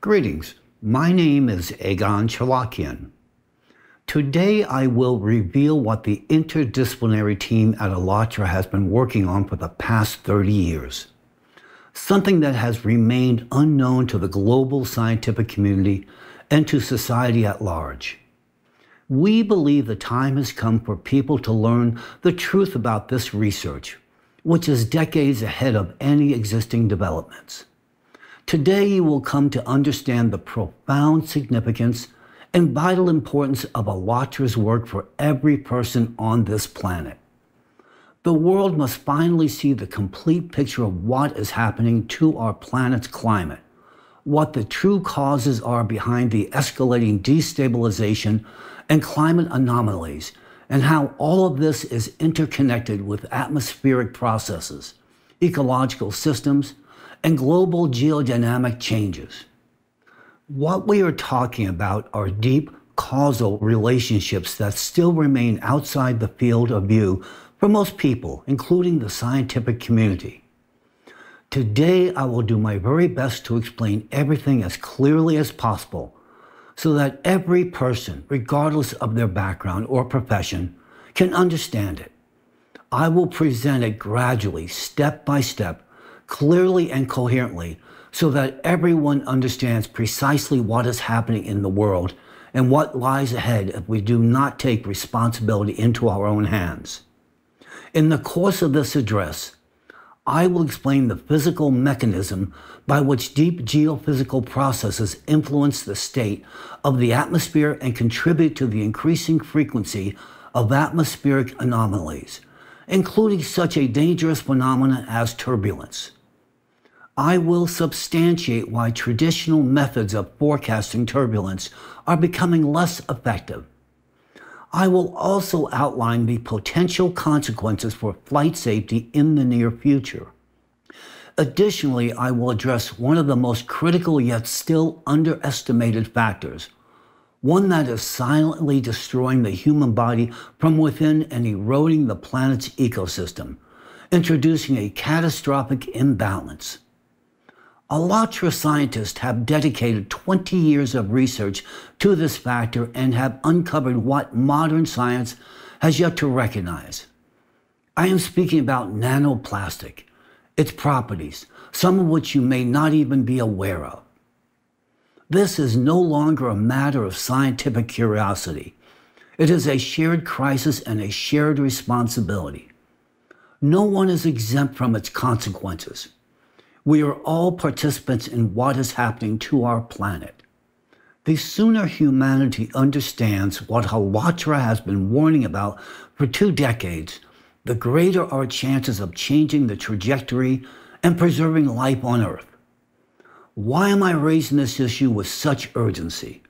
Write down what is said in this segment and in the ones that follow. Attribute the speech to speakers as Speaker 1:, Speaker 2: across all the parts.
Speaker 1: Greetings, my name is Egon Cholakian. Today I will reveal what the interdisciplinary team at ALLATRA has been working on for the past 30 years. Something that has remained unknown to the global scientific community and to society at large. We believe the time has come for people to learn the truth about this research, which is decades ahead of any existing developments. Today you will come to understand the profound significance and vital importance of ALLATRA's work for every person on this planet. The world must finally see the complete picture of what is happening to our planet's climate, what the true causes are behind the escalating destabilization and climate anomalies, and how all of this is interconnected with atmospheric processes, ecological systems, and global geodynamic changes. What we are talking about are deep causal relationships that still remain outside the field of view for most people, including the scientific community. Today, I will do my very best to explain everything as clearly as possible so that every person, regardless of their background or profession, can understand it. I will present it gradually, step by step, clearly and coherently, so that everyone understands precisely what is happening in the world and what lies ahead if we do not take responsibility into our own hands. In the course of this address, I will explain the physical mechanism by which deep geophysical processes influence the state of the atmosphere and contribute to the increasing frequency of atmospheric anomalies, including such a dangerous phenomenon as turbulence. I will substantiate why traditional methods of forecasting turbulence are becoming less effective. I will also outline the potential consequences for flight safety in the near future. Additionally, I will address one of the most critical yet still underestimated factors, one that is silently destroying the human body from within and eroding the planet's ecosystem, introducing a catastrophic imbalance. ALLATRA scientists have dedicated 20 years of research to this factor and have uncovered what modern science has yet to recognize. I am speaking about nanoplastic, its properties, some of which you may not even be aware of. This is no longer a matter of scientific curiosity. It is a shared crisis and a shared responsibility. No one is exempt from its consequences. We are all participants in what is happening to our planet. The sooner humanity understands what ALLATRA has been warning about for 2 decades, the greater our chances of changing the trajectory and preserving life on Earth. Why am I raising this issue with such urgency?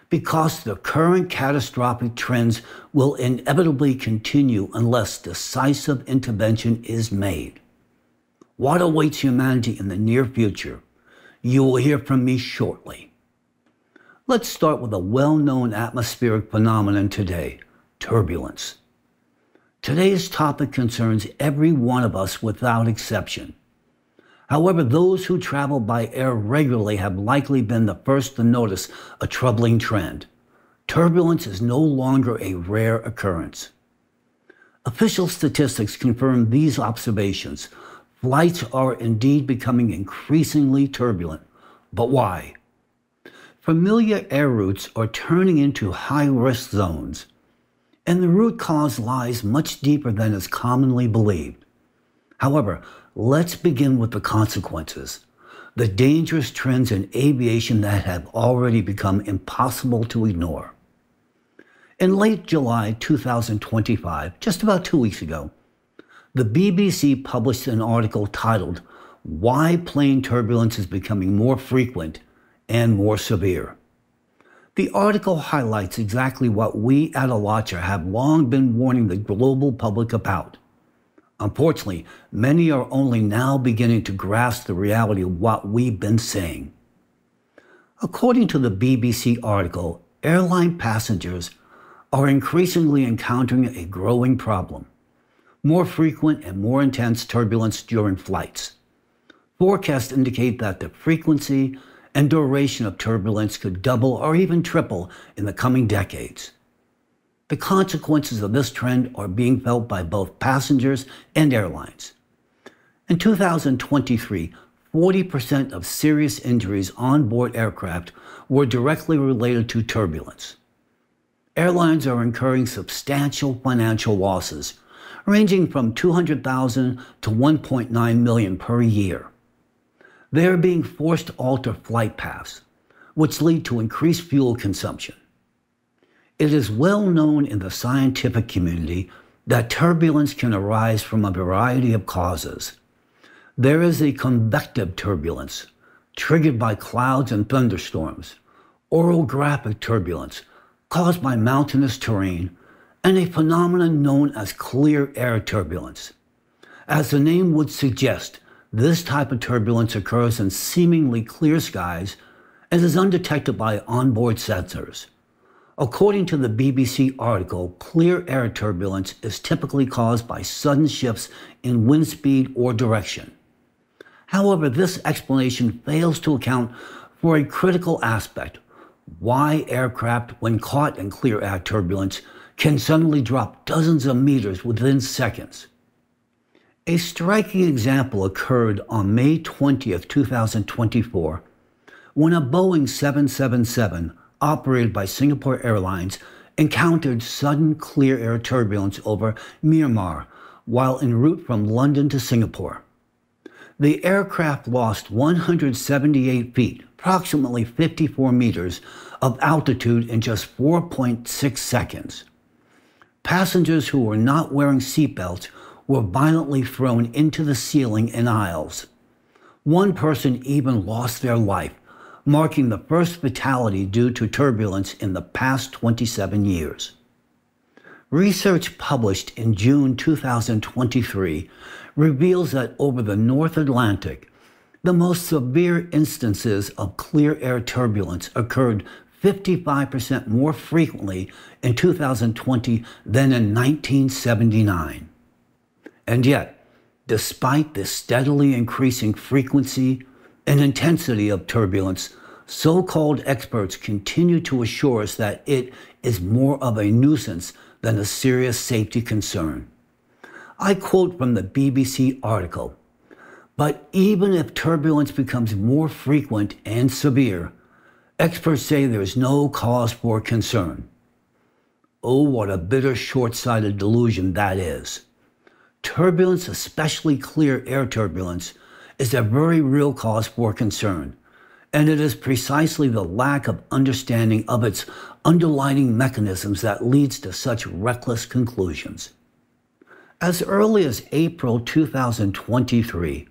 Speaker 1: Because the current catastrophic trends will inevitably continue unless decisive intervention is made. What awaits humanity in the near future? You will hear from me shortly. Let's start with a well-known atmospheric phenomenon today, turbulence. Today's topic concerns every one of us without exception. However, those who travel by air regularly have likely been the first to notice a troubling trend. Turbulence is no longer a rare occurrence. Official statistics confirm these observations. Flights are indeed becoming increasingly turbulent. But why? Familiar air routes are turning into high-risk zones, and the root cause lies much deeper than is commonly believed. However, let's begin with the consequences, the dangerous trends in aviation that have already become impossible to ignore. In late July 2025, just about 2 weeks ago, the BBC published an article titled, "Why Plane Turbulence is Becoming More Frequent and More Severe." The article highlights exactly what we at ALLATRA have long been warning the global public about. Unfortunately, many are only now beginning to grasp the reality of what we've been saying. According to the BBC article, airline passengers are increasingly encountering a growing problem. More frequent and more intense turbulence during flights. Forecasts indicate that the frequency and duration of turbulence could double or even triple in the coming decades. The consequences of this trend are being felt by both passengers and airlines. In 2023, 40% of serious injuries on board aircraft were directly related to turbulence. Airlines are incurring substantial financial losses, ranging from $200,000 to $1.9 million per year. They are being forced to alter flight paths, which lead to increased fuel consumption. It is well known in the scientific community that turbulence can arise from a variety of causes. There is a convective turbulence, triggered by clouds and thunderstorms, orographic turbulence, caused by mountainous terrain, and a phenomenon known as clear air turbulence. As the name would suggest, this type of turbulence occurs in seemingly clear skies and is undetected by onboard sensors. According to the BBC article, clear air turbulence is typically caused by sudden shifts in wind speed or direction. However, this explanation fails to account for a critical aspect: why aircraft, when caught in clear air turbulence, can suddenly drop dozens of meters within seconds. A striking example occurred on May 20th, 2024, when a Boeing 777 operated by Singapore Airlines encountered sudden clear air turbulence over Myanmar while en route from London to Singapore. The aircraft lost 178 feet, approximately 54 meters, of altitude in just 4.6 seconds. Passengers who were not wearing seatbelts were violently thrown into the ceiling and aisles. One person even lost their life, marking the first fatality due to turbulence in the past 27 years. Research published in June 2023 reveals that over the North Atlantic, the most severe instances of clear air turbulence occurred 55% more frequently in 2020 than in 1979. And yet, despite the steadily increasing frequency and intensity of turbulence, so-called experts continue to assure us that it is more of a nuisance than a serious safety concern. I quote from the BBC article, "But even if turbulence becomes more frequent and severe, experts say there is no cause for concern." Oh, what a bitter, short-sighted delusion that is. Turbulence, especially clear air turbulence, is a very real cause for concern, and it is precisely the lack of understanding of its underlying mechanisms that leads to such reckless conclusions. As early as April 2023,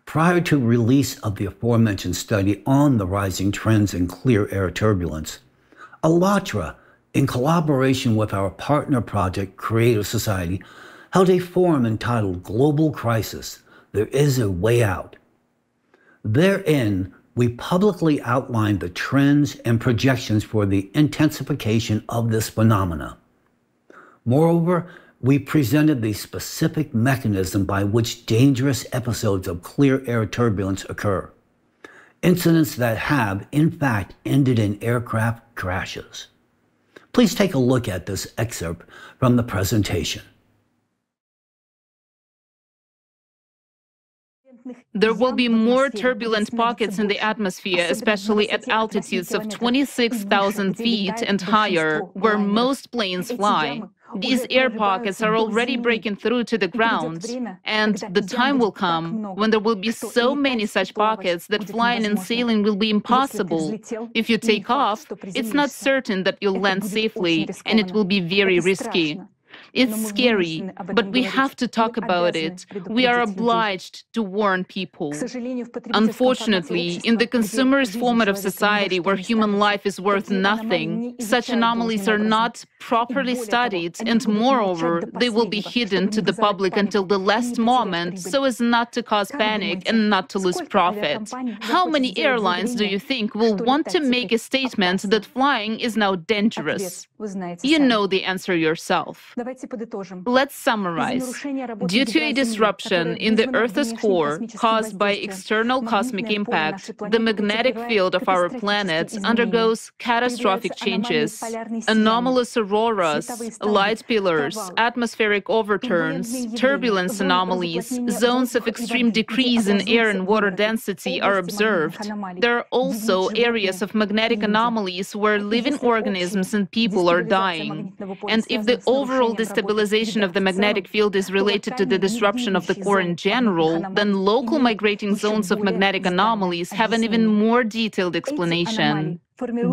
Speaker 1: prior to release of the aforementioned study on the rising trends in clear air turbulence, ALLATRA, in collaboration with our partner project, Creative Society, held a forum entitled Global Crisis: There is a Way Out. Therein, we publicly outlined the trends and projections for the intensification of this phenomena. Moreover, we presented the specific mechanism by which dangerous episodes of clear air turbulence occur, incidents that have, in fact, ended in aircraft crashes. Please take a look at this excerpt from the presentation.
Speaker 2: There will be more turbulent pockets in the atmosphere, especially at altitudes of 26,000 feet and higher, where most planes fly. These air pockets are already breaking through to the ground, and the time will come when there will be so many such pockets that flying and sailing will be impossible. If you take off, it's not certain that you'll land safely, and it will be very risky. It's scary, but we have to talk about it. We are obliged to warn people. Unfortunately, in the consumerist format of society where human life is worth nothing, such anomalies are not properly studied, and moreover, they will be hidden to the public until the last moment so as not to cause panic and not to lose profit. How many airlines do you think will want to make a statement that flying is now dangerous? You know the answer yourself. Let's summarize. Due to a disruption in the Earth's core caused by external cosmic impact, the magnetic field of our planet undergoes catastrophic changes. Anomalous auroras, light pillars, atmospheric overturns, turbulence anomalies, zones of extreme decrease in air and water density are observed. There are also areas of magnetic anomalies where living organisms and people are dying. And if the overall destabilization of the magnetic field is related to the disruption of the core in general, then local migrating zones of magnetic anomalies have an even more detailed explanation.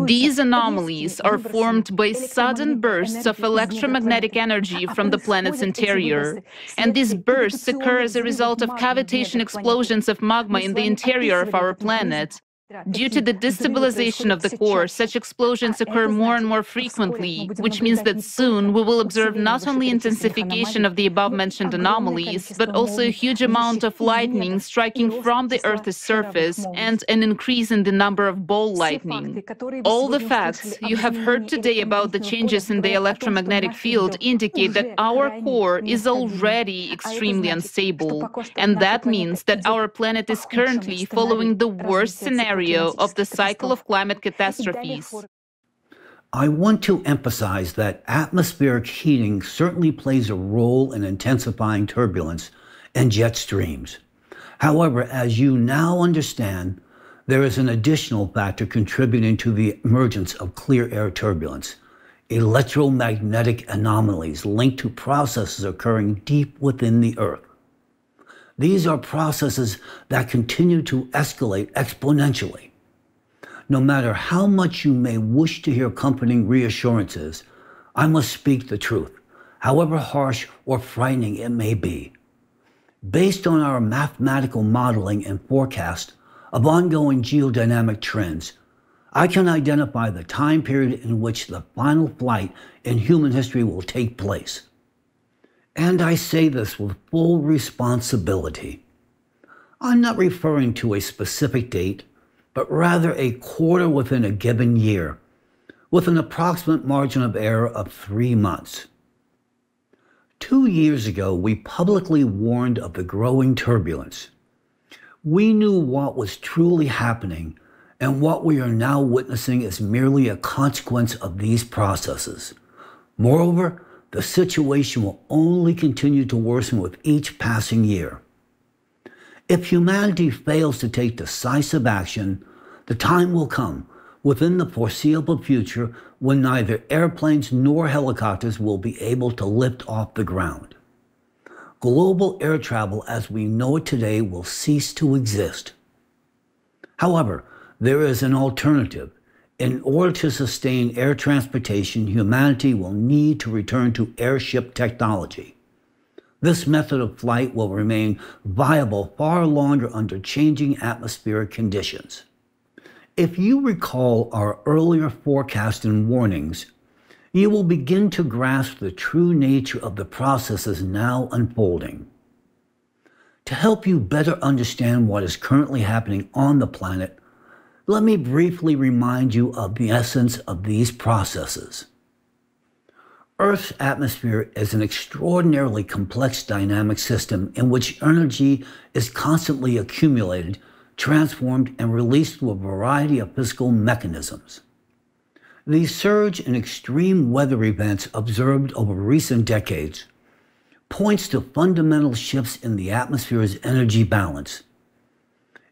Speaker 2: These anomalies are formed by sudden bursts of electromagnetic energy from the planet's interior. And these bursts occur as a result of cavitation explosions of magma in the interior of our planet. Due to the destabilization of the core, such explosions occur more and more frequently, which means that soon we will observe not only intensification of the above-mentioned anomalies, but also a huge amount of lightning striking from the Earth's surface and an increase in the number of ball lightning. All the facts you have heard today about the changes in the electromagnetic field indicate that our core is already extremely unstable, and that means that our planet is currently following the worst scenario of the cycle of climate catastrophes.
Speaker 1: I want to emphasize that atmospheric heating certainly plays a role in intensifying turbulence and jet streams. However, as you now understand, there is an additional factor contributing to the emergence of clear air turbulence: electromagnetic anomalies linked to processes occurring deep within the Earth. These are processes that continue to escalate exponentially. No matter how much you may wish to hear comforting reassurances, I must speak the truth, however harsh or frightening it may be. Based on our mathematical modeling and forecast of ongoing geodynamic trends, I can identify the time period in which the final flight in human history will take place. And I say this with full responsibility. I'm not referring to a specific date, but rather a quarter within a given year, with an approximate margin of error of 3 months. 2 years ago, we publicly warned of the growing turbulence. We knew what was truly happening, and what we are now witnessing is merely a consequence of these processes. Moreover, the situation will only continue to worsen with each passing year. If humanity fails to take decisive action, the time will come within the foreseeable future when neither airplanes nor helicopters will be able to lift off the ground. Global air travel as we know it today will cease to exist. However, there is an alternative. In order to sustain air transportation, humanity will need to return to airship technology. This method of flight will remain viable far longer under changing atmospheric conditions. If you recall our earlier forecast and warnings, you will begin to grasp the true nature of the processes now unfolding. To help you better understand what is currently happening on the planet, let me briefly remind you of the essence of these processes. Earth's atmosphere is an extraordinarily complex dynamic system in which energy is constantly accumulated, transformed, and released through a variety of physical mechanisms. The surge in extreme weather events observed over recent decades points to fundamental shifts in the atmosphere's energy balance.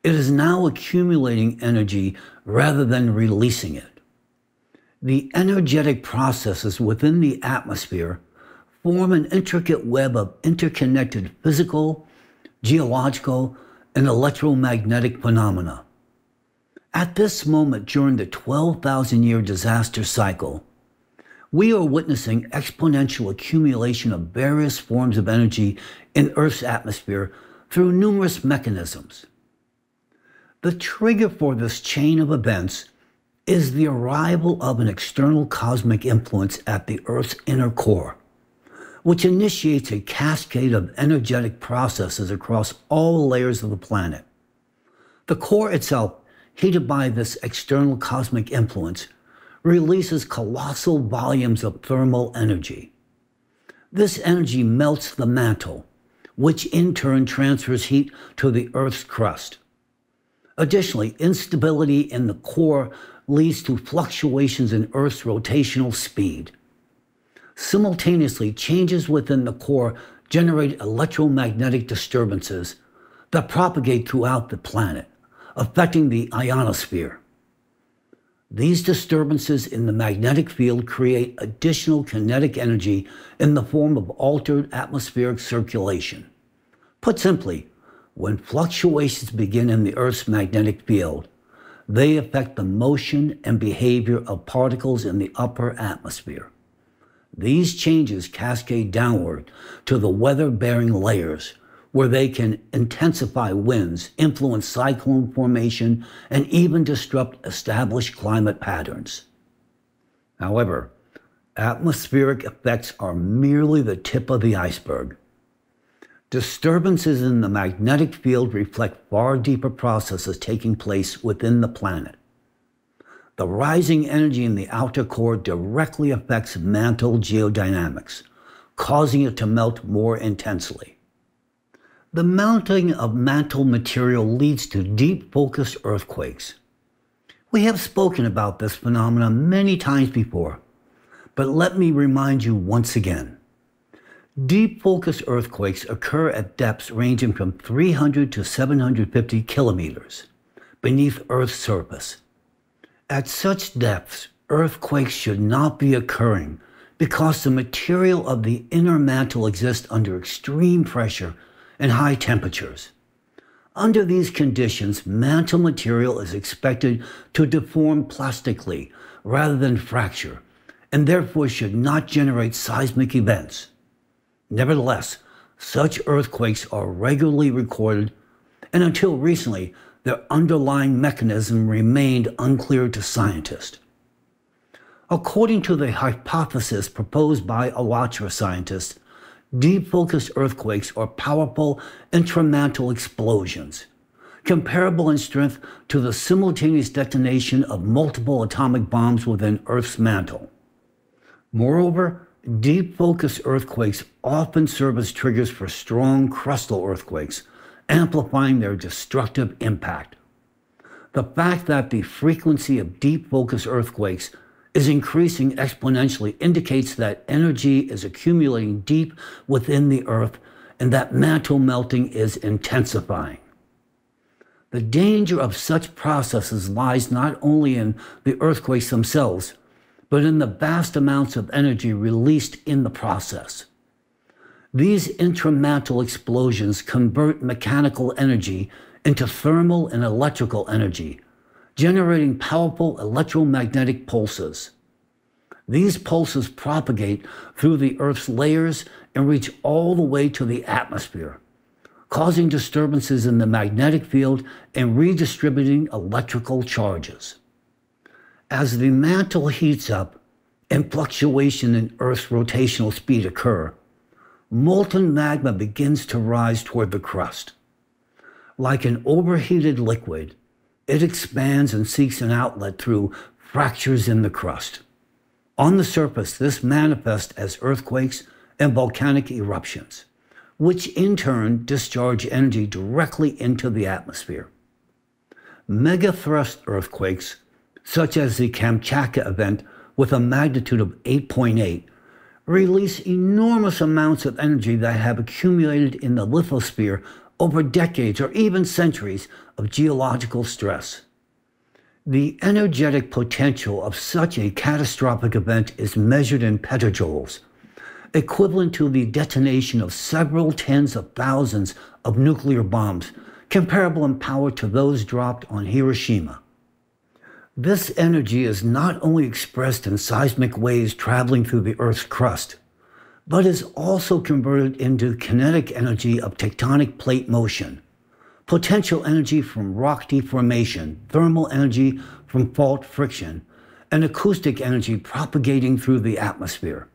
Speaker 1: It is now accumulating energy rather than releasing it. The energetic processes within the atmosphere form an intricate web of interconnected physical, geological, and electromagnetic phenomena. At this moment during the 12,000-year disaster cycle, we are witnessing exponential accumulation of various forms of energy in Earth's atmosphere through numerous mechanisms. The trigger for this chain of events is the arrival of an external cosmic influence at the Earth's inner core, which initiates a cascade of energetic processes across all layers of the planet. The core itself, heated by this external cosmic influence, releases colossal volumes of thermal energy. This energy melts the mantle, which in turn transfers heat to the Earth's crust. Additionally, instability in the core leads to fluctuations in Earth's rotational speed. Simultaneously, changes within the core generate electromagnetic disturbances that propagate throughout the planet, affecting the ionosphere. These disturbances in the magnetic field create additional kinetic energy in the form of altered atmospheric circulation. Put simply, when fluctuations begin in the Earth's magnetic field, they affect the motion and behavior of particles in the upper atmosphere. These changes cascade downward to the weather-bearing layers, where they can intensify winds, influence cyclone formation, and even disrupt established climate patterns. However, atmospheric effects are merely the tip of the iceberg. Disturbances in the magnetic field reflect far deeper processes taking place within the planet. The rising energy in the outer core directly affects mantle geodynamics, causing it to melt more intensely. The melting of mantle material leads to deep-focused earthquakes. We have spoken about this phenomenon many times before, but let me remind you once again. Deep-focused earthquakes occur at depths ranging from 300 to 750 kilometers beneath Earth's surface. At such depths, earthquakes should not be occurring because the material of the inner mantle exists under extreme pressure and high temperatures. Under these conditions, mantle material is expected to deform plastically rather than fracture, and therefore should not generate seismic events. Nevertheless, such earthquakes are regularly recorded, and until recently, their underlying mechanism remained unclear to scientists. According to the hypothesis proposed by Alatra scientists, deep-focused earthquakes are powerful intramantle explosions, comparable in strength to the simultaneous detonation of multiple atomic bombs within Earth's mantle. Moreover, deep-focused earthquakes often serve as triggers for strong crustal earthquakes, amplifying their destructive impact. The fact that the frequency of deep-focused earthquakes is increasing exponentially indicates that energy is accumulating deep within the Earth and that mantle melting is intensifying. The danger of such processes lies not only in the earthquakes themselves, but in the vast amounts of energy released in the process. These intramantle explosions convert mechanical energy into thermal and electrical energy, generating powerful electromagnetic pulses. These pulses propagate through the Earth's layers and reach all the way to the atmosphere, causing disturbances in the magnetic field and redistributing electrical charges. As the mantle heats up and fluctuation in Earth's rotational speed occur, molten magma begins to rise toward the crust. Like an overheated liquid, it expands and seeks an outlet through fractures in the crust. On the surface, this manifests as earthquakes and volcanic eruptions, which in turn discharge energy directly into the atmosphere. Megathrust earthquakes, such as the Kamčatki event with a magnitude of 8.8, release enormous amounts of energy that have accumulated in the lithosphere over decades or even centuries of geological stress. The energetic potential of such a catastrophic event is measured in petajoules, equivalent to the detonation of several tens of thousands of nuclear bombs, comparable in power to those dropped on Hiroshima. This energy is not only expressed in seismic waves traveling through the Earth's crust, but is also converted into kinetic energy of tectonic plate motion, potential energy from rock deformation, thermal energy from fault friction, and acoustic energy propagating through the atmosphere.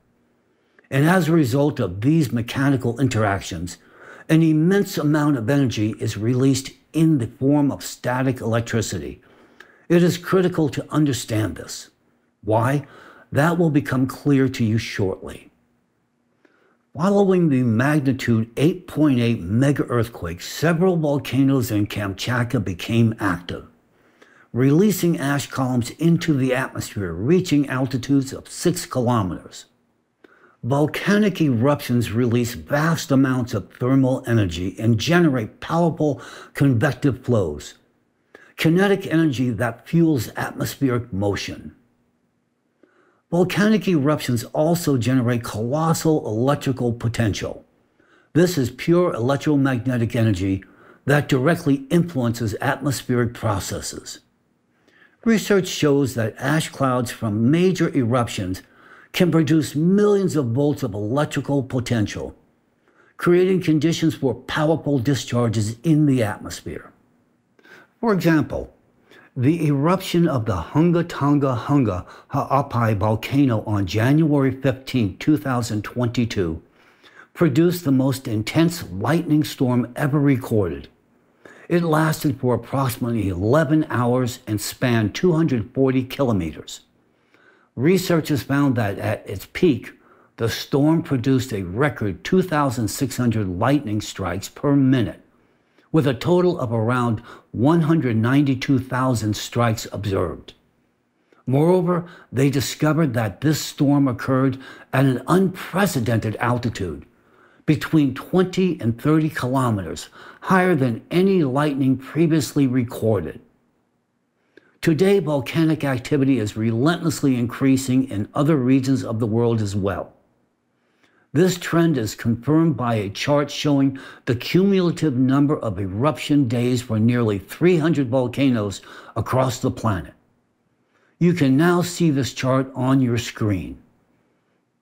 Speaker 1: And as a result of these mechanical interactions, an immense amount of energy is released in the form of static electricity. It is critical to understand this. Why? That will become clear to you shortly. Following the magnitude 8.8 mega earthquake, several volcanoes in Kamčatki became active, releasing ash columns into the atmosphere, reaching altitudes of 6 kilometers. Volcanic eruptions release vast amounts of thermal energy and generate powerful convective flows, kinetic energy that fuels atmospheric motion. Volcanic eruptions also generate colossal electrical potential. This is pure electromagnetic energy that directly influences atmospheric processes. Research shows that ash clouds from major eruptions can produce millions of volts of electrical potential, creating conditions for powerful discharges in the atmosphere. For example, the eruption of the Hunga Ha'apai volcano on January 15, 2022, produced the most intense lightning storm ever recorded. It lasted for approximately 11 hours and spanned 240 kilometers. Researchers found that at its peak, the storm produced a record 2,600 lightning strikes per minute, with a total of around 192,000 strikes observed. Moreover, they discovered that this storm occurred at an unprecedented altitude, between 20 and 30 kilometers, higher than any lightning previously recorded. Today, volcanic activity is relentlessly increasing in other regions of the world as well. This trend is confirmed by a chart showing the cumulative number of eruption days for nearly 300 volcanoes across the planet. You can now see this chart on your screen.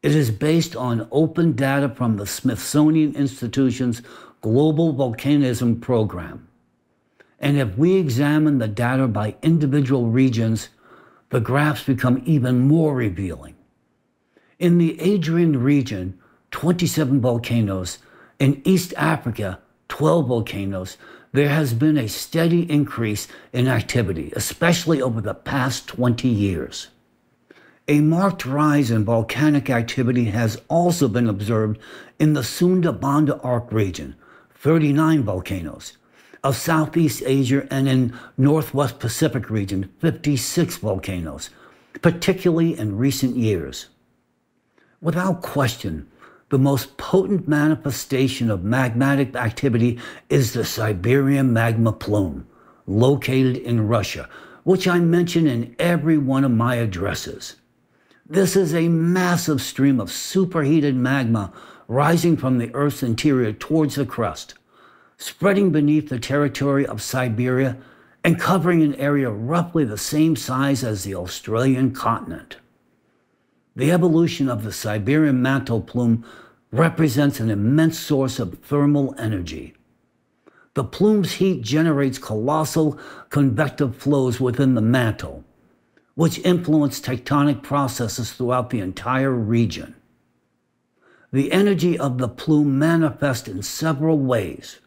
Speaker 1: It is based on open data from the Smithsonian Institution's Global Volcanism Program. And if we examine the data by individual regions, the graphs become even more revealing. In the Adrian region, 27 volcanoes. In East Africa, 12 volcanoes. There has been a steady increase in activity, especially over the past 20 years. A marked rise in volcanic activity has also been observed in the Sunda-Banda Arc region, 39 volcanoes, of Southeast Asia, and in Northwest Pacific region, 56 volcanoes, particularly in recent years. Without question, the most potent manifestation of magmatic activity is the Siberian magma plume, located in Russia, which I mention in every one of my addresses. This is a massive stream of superheated magma rising from the Earth's interior towards the crust, spreading beneath the territory of Siberia and covering an area roughly the same size as the Australian continent. The evolution of the Siberian mantle plume represents an immense source of thermal energy. The plume's heat generates colossal convective flows within the mantle, which influence tectonic processes throughout the entire region. The energy of the plume manifests in several ways.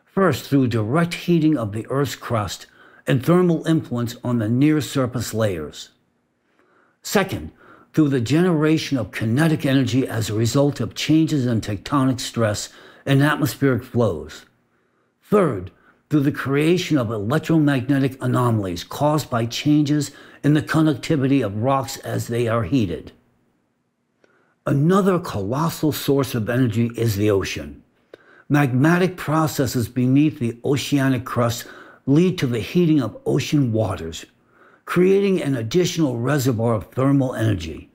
Speaker 1: First, through direct heating of the Earth's crust and thermal influence on the near-surface layers. Second, through the generation of kinetic energy as a result of changes in tectonic stress and atmospheric flows. Third, through the creation of electromagnetic anomalies caused by changes in the conductivity of rocks as they are heated. Another colossal source of energy is the ocean. Magmatic processes beneath the oceanic crust lead to the heating of ocean waters, creating an additional reservoir of thermal energy.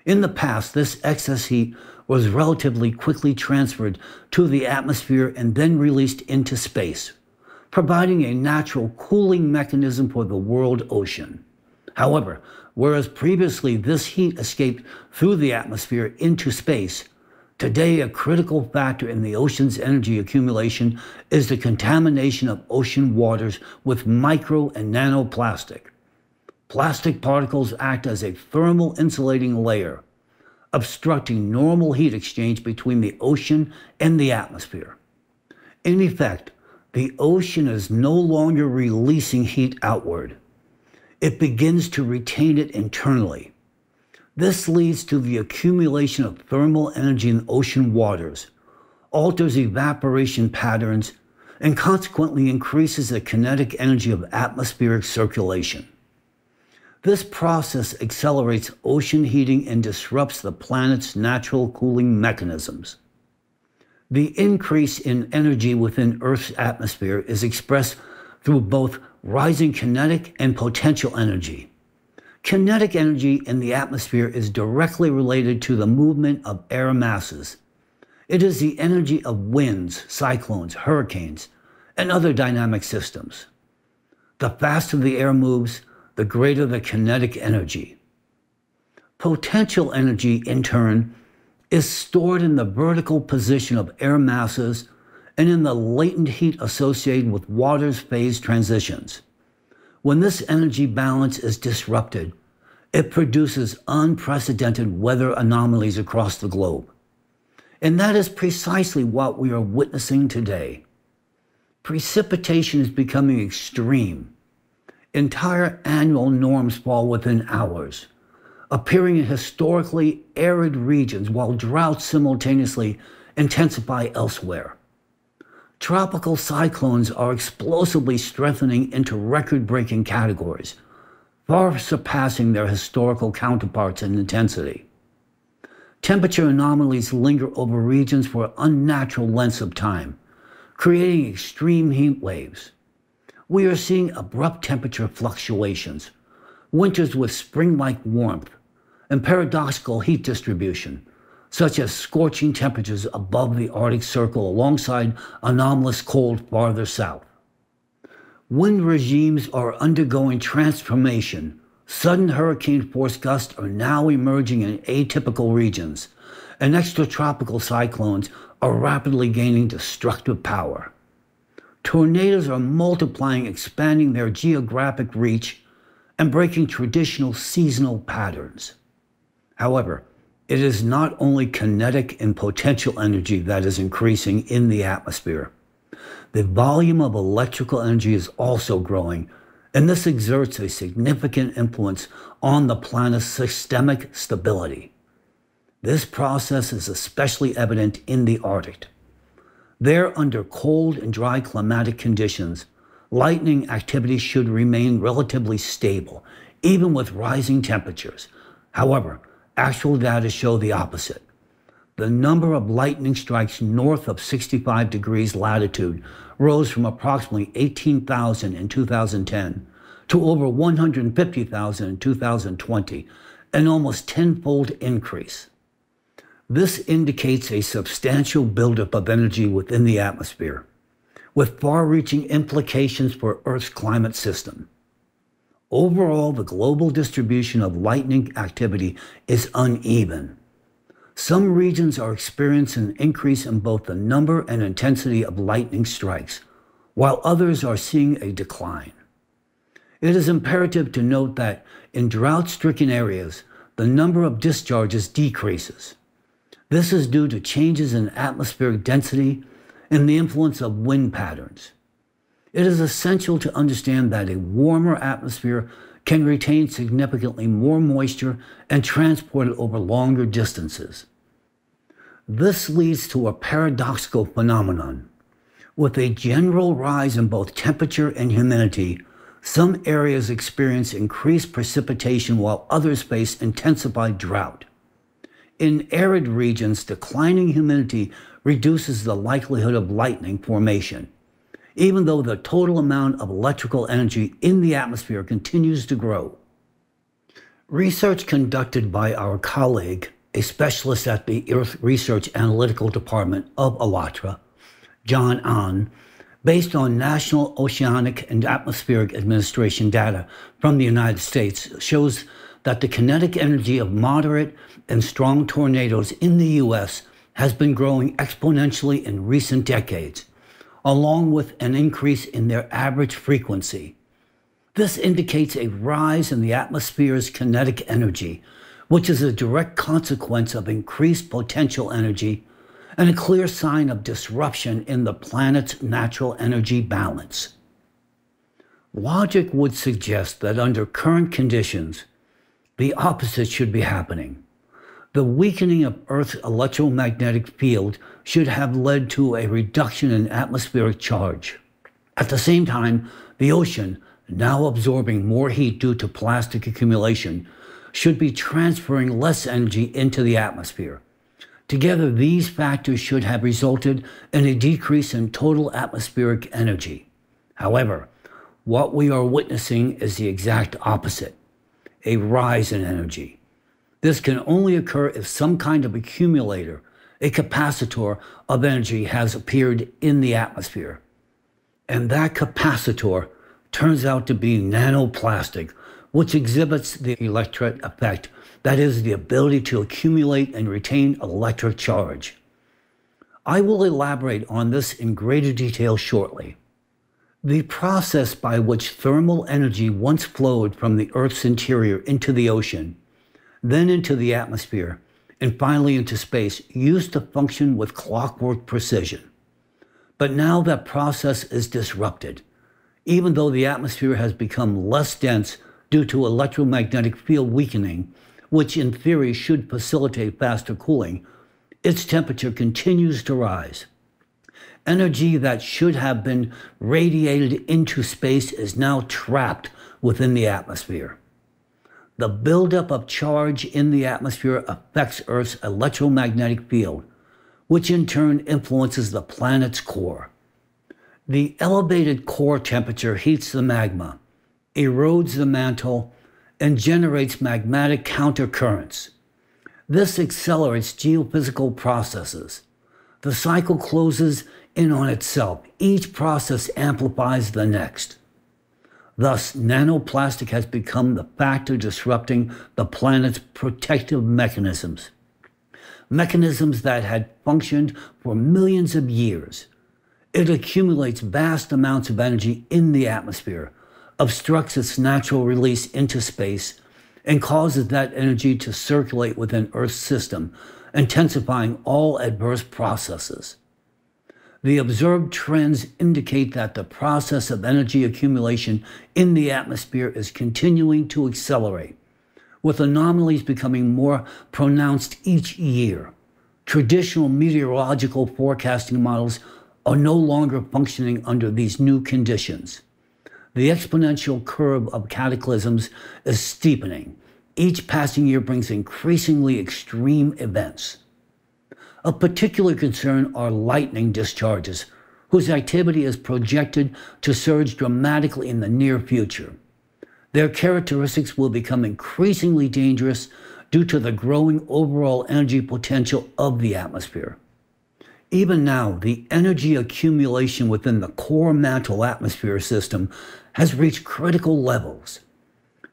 Speaker 1: In the past, this excess heat was relatively quickly transferred to the atmosphere and then released into space, providing a natural cooling mechanism for the world ocean. However, whereas previously this heat escaped through the atmosphere into space, today a critical factor in the ocean's energy accumulation is the contamination of ocean waters with micro and nanoplastic. Plastic particles act as a thermal insulating layer, obstructing normal heat exchange between the ocean and the atmosphere. In effect, the ocean is no longer releasing heat outward. It begins to retain it internally. This leads to the accumulation of thermal energy in ocean waters, alters evaporation patterns, and consequently increases the kinetic energy of atmospheric circulation. This process accelerates ocean heating and disrupts the planet's natural cooling mechanisms. The increase in energy within Earth's atmosphere is expressed through both rising kinetic and potential energy. Kinetic energy in the atmosphere is directly related to the movement of air masses. It is the energy of winds, cyclones, hurricanes, and other dynamic systems. The faster the air moves, the greater the kinetic energy. Potential energy, in turn, is stored in the vertical position of air masses and in the latent heat associated with water's phase transitions. When this energy balance is disrupted, it produces unprecedented weather anomalies across the globe. And that is precisely what we are witnessing today. Precipitation is becoming extreme. Entire annual norms fall within hours, appearing in historically arid regions while droughts simultaneously intensify elsewhere. Tropical cyclones are explosively strengthening into record-breaking categories, far surpassing their historical counterparts in intensity. Temperature anomalies linger over regions for unnatural lengths of time, creating extreme heat waves. We are seeing abrupt temperature fluctuations, winters with spring-like warmth, and paradoxical heat distribution, such as scorching temperatures above the Arctic Circle alongside anomalous cold farther south. Wind regimes are undergoing transformation. Sudden hurricane-force gusts are now emerging in atypical regions, and extratropical cyclones are rapidly gaining destructive power. Tornadoes are multiplying, expanding their geographic reach, and breaking traditional seasonal patterns. However, it is not only kinetic and potential energy that is increasing in the atmosphere. The volume of electrical energy is also growing, and this exerts a significant influence on the planet's systemic stability. This process is especially evident in the Arctic. There, under cold and dry climatic conditions, lightning activity should remain relatively stable, even with rising temperatures. However, actual data show the opposite. The number of lightning strikes north of 65 degrees latitude rose from approximately 18,000 in 2010 to over 150,000 in 2020, an almost tenfold increase. This indicates a substantial buildup of energy within the atmosphere, with far-reaching implications for Earth's climate system. Overall, the global distribution of lightning activity is uneven. Some regions are experiencing an increase in both the number and intensity of lightning strikes, while others are seeing a decline. It is imperative to note that in drought-stricken areas, the number of discharges decreases. This is due to changes in atmospheric density and the influence of wind patterns. It is essential to understand that a warmer atmosphere can retain significantly more moisture and transport it over longer distances. This leads to a paradoxical phenomenon. With a general rise in both temperature and humidity, some areas experience increased precipitation while others face intensified drought. In arid regions, declining humidity reduces the likelihood of lightning formation, even though the total amount of electrical energy in the atmosphere continues to grow. Research conducted by our colleague, a specialist at the Earth Research Analytical Department of ALLATRA, John Ahn, based on National Oceanic and Atmospheric Administration data from the United States, shows that the kinetic energy of moderate and strong tornadoes in the U.S. has been growing exponentially in recent decades, along with an increase in their average frequency. This indicates a rise in the atmosphere's kinetic energy, which is a direct consequence of increased potential energy and a clear sign of disruption in the planet's natural energy balance. Logic would suggest that under current conditions, The opposite should be happening. The weakening of Earth's electromagnetic field should have led to a reduction in atmospheric charge. At the same time, the ocean, now absorbing more heat due to plastic accumulation, should be transferring less energy into the atmosphere. Together, these factors should have resulted in a decrease in total atmospheric energy. However, what we are witnessing is the exact opposite, a rise in energy. This can only occur if some kind of accumulator, a capacitor of energy, has appeared in the atmosphere. And that capacitor turns out to be nanoplastic, which exhibits the electret effect, that is, the ability to accumulate and retain electric charge. I will elaborate on this in greater detail shortly. The process by which thermal energy once flowed from the Earth's interior into the ocean, then into the atmosphere, and finally into space, used to function with clockwork precision. But now that process is disrupted. Even though the atmosphere has become less dense due to electromagnetic field weakening, which in theory should facilitate faster cooling, its temperature continues to rise. Energy that should have been radiated into space is now trapped within the atmosphere. The buildup of charge in the atmosphere affects Earth's electromagnetic field, which in turn influences the planet's core. The elevated core temperature heats the magma, erodes the mantle, and generates magmatic countercurrents. This accelerates geophysical processes. The cycle closes in on itself. Each process amplifies the next. Thus, nanoplastic has become the factor disrupting the planet's protective mechanisms. Mechanisms that had functioned for millions of years. It accumulates vast amounts of energy in the atmosphere, obstructs its natural release into space, and causes that energy to circulate within Earth's system, intensifying all adverse processes. The observed trends indicate that the process of energy accumulation in the atmosphere is continuing to accelerate, with anomalies becoming more pronounced each year. Traditional meteorological forecasting models are no longer functioning under these new conditions. The exponential curve of cataclysms is steepening. Each passing year brings increasingly extreme events. Of particular concern are lightning discharges, whose activity is projected to surge dramatically in the near future. Their characteristics will become increasingly dangerous due to the growing overall energy potential of the atmosphere. Even now, the energy accumulation within the core mantle atmosphere system has reached critical levels.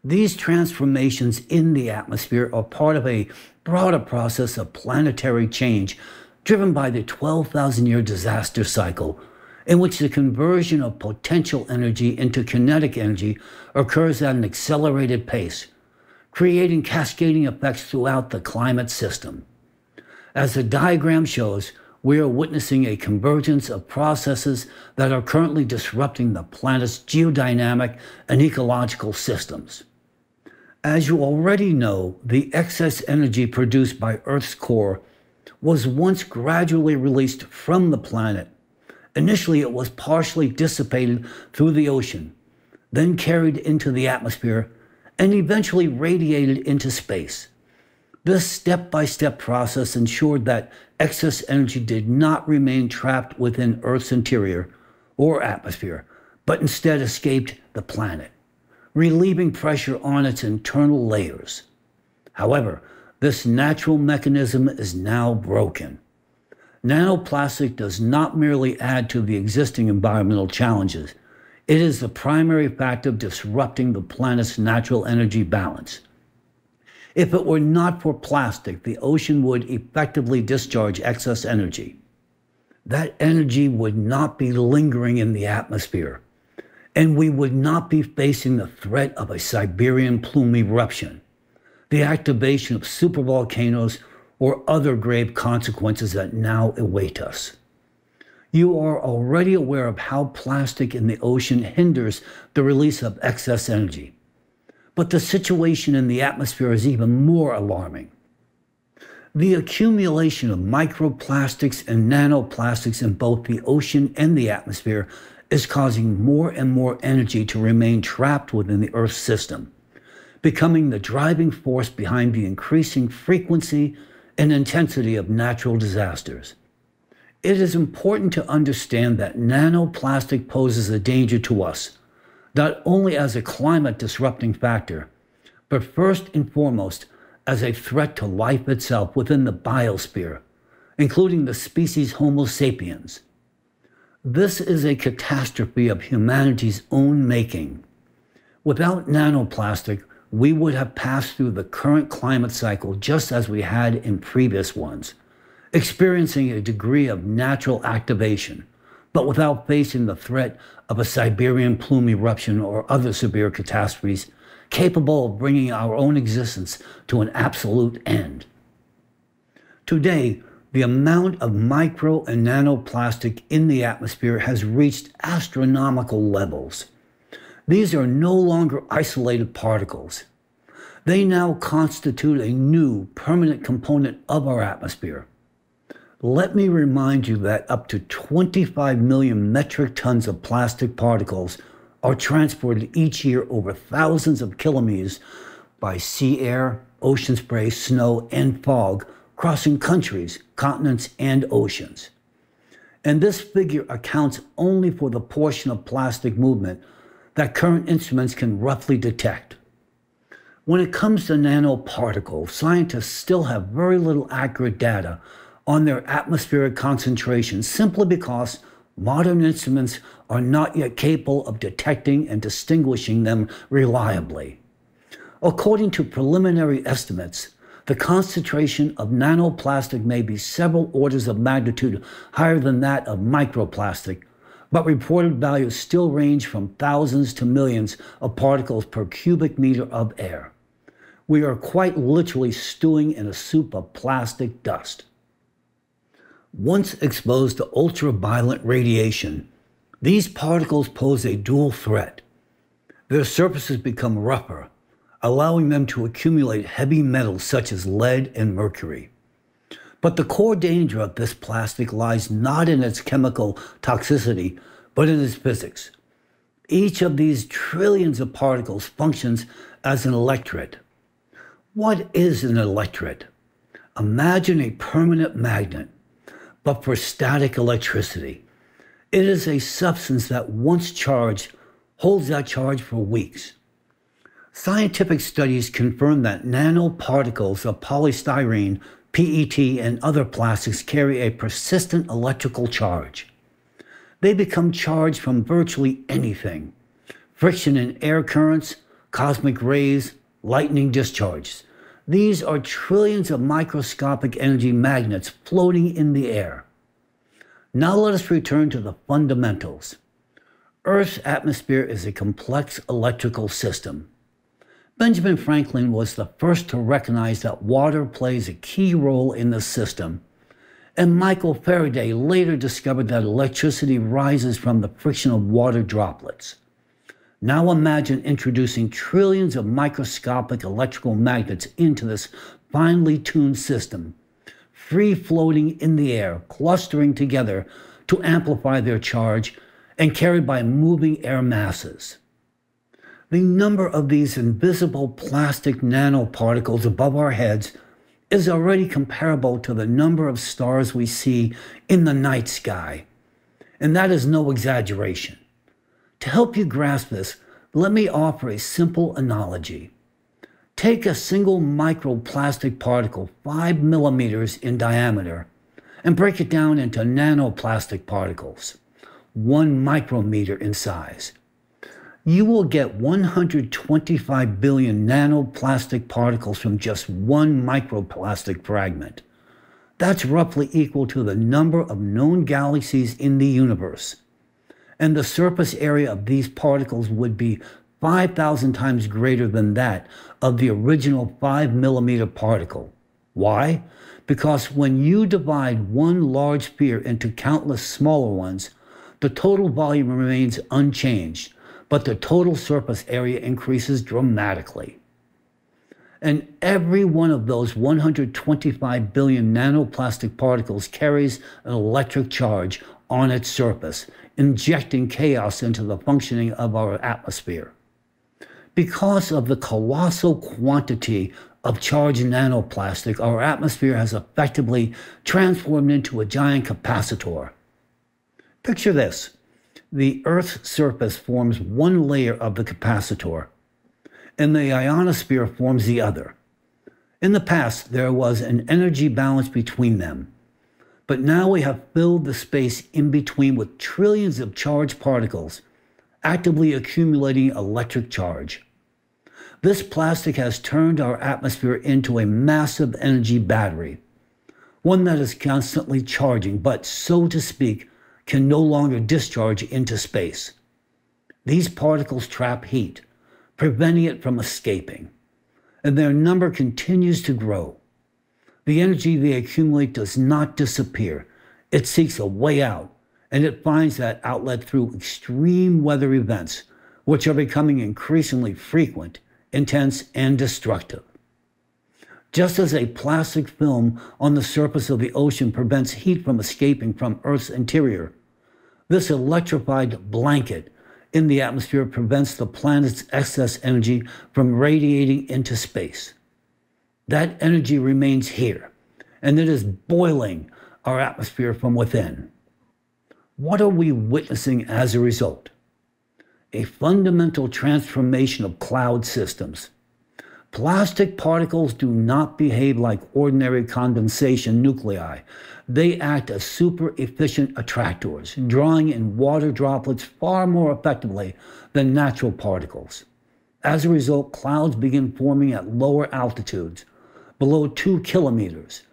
Speaker 1: These transformations in the atmosphere are part of a broader process of planetary change driven by the 12,000-year disaster cycle, in which the conversion of potential energy into kinetic energy occurs at an accelerated pace, creating cascading effects throughout the climate system. As the diagram shows, we are witnessing a convergence of processes that are currently disrupting the planet's geodynamic and ecological systems. As you already know, the excess energy produced by Earth's core was once gradually released from the planet. Initially, it was partially dissipated through the ocean, then carried into the atmosphere, and eventually radiated into space. This step-by-step process ensured that excess energy did not remain trapped within Earth's interior or atmosphere, but instead escaped the planet, relieving pressure on its internal layers. However, this natural mechanism is now broken. Nanoplastic does not merely add to the existing environmental challenges. It is the primary factor disrupting the planet's natural energy balance. If it were not for plastic, the ocean would effectively discharge excess energy. That energy would not be lingering in the atmosphere, and we would not be facing the threat of a Siberian plume eruption, the activation of supervolcanoes, or other grave consequences that now await us. You are already aware of how plastic in the ocean hinders the release of excess energy. But the situation in the atmosphere is even more alarming. The accumulation of microplastics and nanoplastics in both the ocean and the atmosphere is causing more and more energy to remain trapped within the Earth's system, becoming the driving force behind the increasing frequency and intensity of natural disasters. It is important to understand that nanoplastic poses a danger to us, not only as a climate disrupting factor, but first and foremost as a threat to life itself within the biosphere, including the species Homo sapiens. This is a catastrophe of humanity's own making. Without nanoplastic, we would have passed through the current climate cycle just as we had in previous ones, experiencing a degree of natural activation, but without facing the threat of a Siberian plume eruption or other severe catastrophes capable of bringing our own existence to an absolute end. Today, the amount of micro and nanoplastic in the atmosphere has reached astronomical levels. These are no longer isolated particles. They now constitute a new, permanent component of our atmosphere. Let me remind you that up to 25 million metric tons of plastic particles are transported each year over thousands of kilometers by sea air, ocean spray, snow, and fog, crossing countries, continents, and oceans. And this figure accounts only for the portion of plastic movement that current instruments can roughly detect. When it comes to nanoparticles, scientists still have very little accurate data on their atmospheric concentration simply because modern instruments are not yet capable of detecting and distinguishing them reliably. According to preliminary estimates, the concentration of nanoplastic may be several orders of magnitude higher than that of microplastic, but reported values still range from thousands to millions of particles per cubic meter of air. We are quite literally stewing in a soup of plastic dust. Once exposed to ultraviolet radiation, these particles pose a dual threat. Their surfaces become rougher, allowing them to accumulate heavy metals such as lead and mercury. But the core danger of this plastic lies not in its chemical toxicity, but in its physics. Each of these trillions of particles functions as an electret. What is an electret? Imagine a permanent magnet, but for static electricity. It is a substance that once charged holds that charge for weeks. Scientific studies confirm that nanoparticles of polystyrene, PET, and other plastics carry a persistent electrical charge. They become charged from virtually anything: friction in air currents, cosmic rays, lightning discharges. These are trillions of microscopic energy magnets floating in the air. Now let us return to the fundamentals. Earth's atmosphere is a complex electrical system. Benjamin Franklin was the first to recognize that water plays a key role in the system, and Michael Faraday later discovered that electricity rises from the friction of water droplets. Now imagine introducing trillions of microscopic electrical magnets into this finely tuned system, free-floating in the air, clustering together to amplify their charge, and carried by moving air masses. The number of these invisible plastic nanoparticles above our heads is already comparable to the number of stars we see in the night sky, and that is no exaggeration. To help you grasp this, let me offer a simple analogy. Take a single microplastic particle 5 millimeters in diameter and break it down into nanoplastic particles, 1 micrometer in size. You will get 125 billion nanoplastic particles from just one microplastic fragment. That's roughly equal to the number of known galaxies in the universe. And the surface area of these particles would be 5,000 times greater than that of the original 5 millimeter particle. Why? Because when you divide one large sphere into countless smaller ones, the total volume remains unchanged, but the total surface area increases dramatically. And every one of those 125 billion nanoplastic particles carries an electric charge on its surface, injecting chaos into the functioning of our atmosphere. Because of the colossal quantity of charged nanoplastic, our atmosphere has effectively transformed into a giant capacitor. Picture this. The Earth's surface forms one layer of the capacitor, and the ionosphere forms the other. In the past, there was an energy balance between them, but now we have filled the space in between with trillions of charged particles, actively accumulating electric charge. This plastic has turned our atmosphere into a massive energy battery, one that is constantly charging, but, so to speak, can no longer discharge into space. These particles trap heat, preventing it from escaping, and their number continues to grow. The energy they accumulate does not disappear. It seeks a way out, and it finds that outlet through extreme weather events, which are becoming increasingly frequent, intense, and destructive. Just as a plastic film on the surface of the ocean prevents heat from escaping from Earth's interior, this electrified blanket in the atmosphere prevents the planet's excess energy from radiating into space. That energy remains here, and it is boiling our atmosphere from within. What are we witnessing as a result? A fundamental transformation of cloud systems. Plastic particles do not behave like ordinary condensation nuclei. They act as super efficient attractors, drawing in water droplets far more effectively than natural particles. As a result, clouds begin forming at lower altitudes, below 2 kilometers.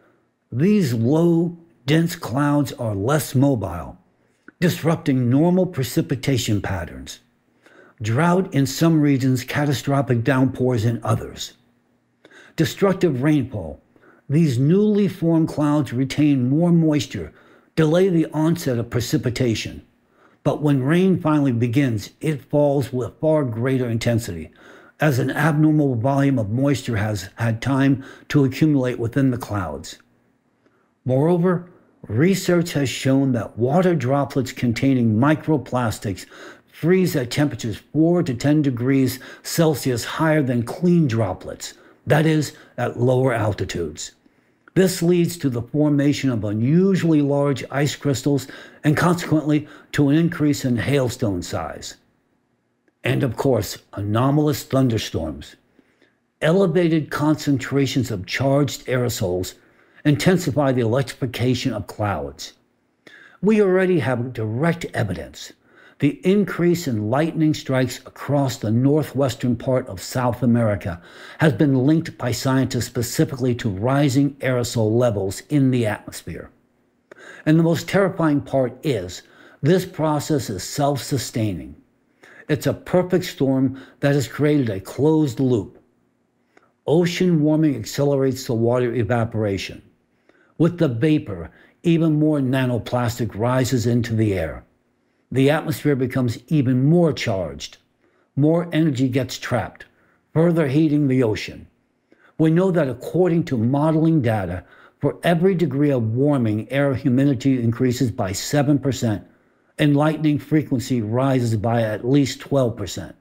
Speaker 1: These low, dense clouds are less mobile, disrupting normal precipitation patterns. Drought in some regions, catastrophic downpours in others. Destructive rainfall. These newly formed clouds retain more moisture, delay the onset of precipitation. But when rain finally begins, it falls with far greater intensity, as an abnormal volume of moisture has had time to accumulate within the clouds. Moreover, research has shown that water droplets containing microplastics freeze at temperatures 4 to 10 degrees Celsius higher than clean droplets, that is, at lower altitudes. This leads to the formation of unusually large ice crystals and consequently to an increase in hailstone size. And of course, anomalous thunderstorms. Elevated concentrations of charged aerosols intensify the electrification of clouds. We already have direct evidence. The increase in lightning strikes across the northwestern part of South America has been linked by scientists specifically to rising aerosol levels in the atmosphere. And the most terrifying part is, this process is self-sustaining. It's a perfect storm that has created a closed loop. Ocean warming accelerates the water evaporation. With the vapor, even more nanoplastic rises into the air. The atmosphere becomes even more charged. More energy gets trapped, further heating the ocean. We know that according to modeling data, for every degree of warming, air humidity increases by 7%, and lightning frequency rises by at least 12%.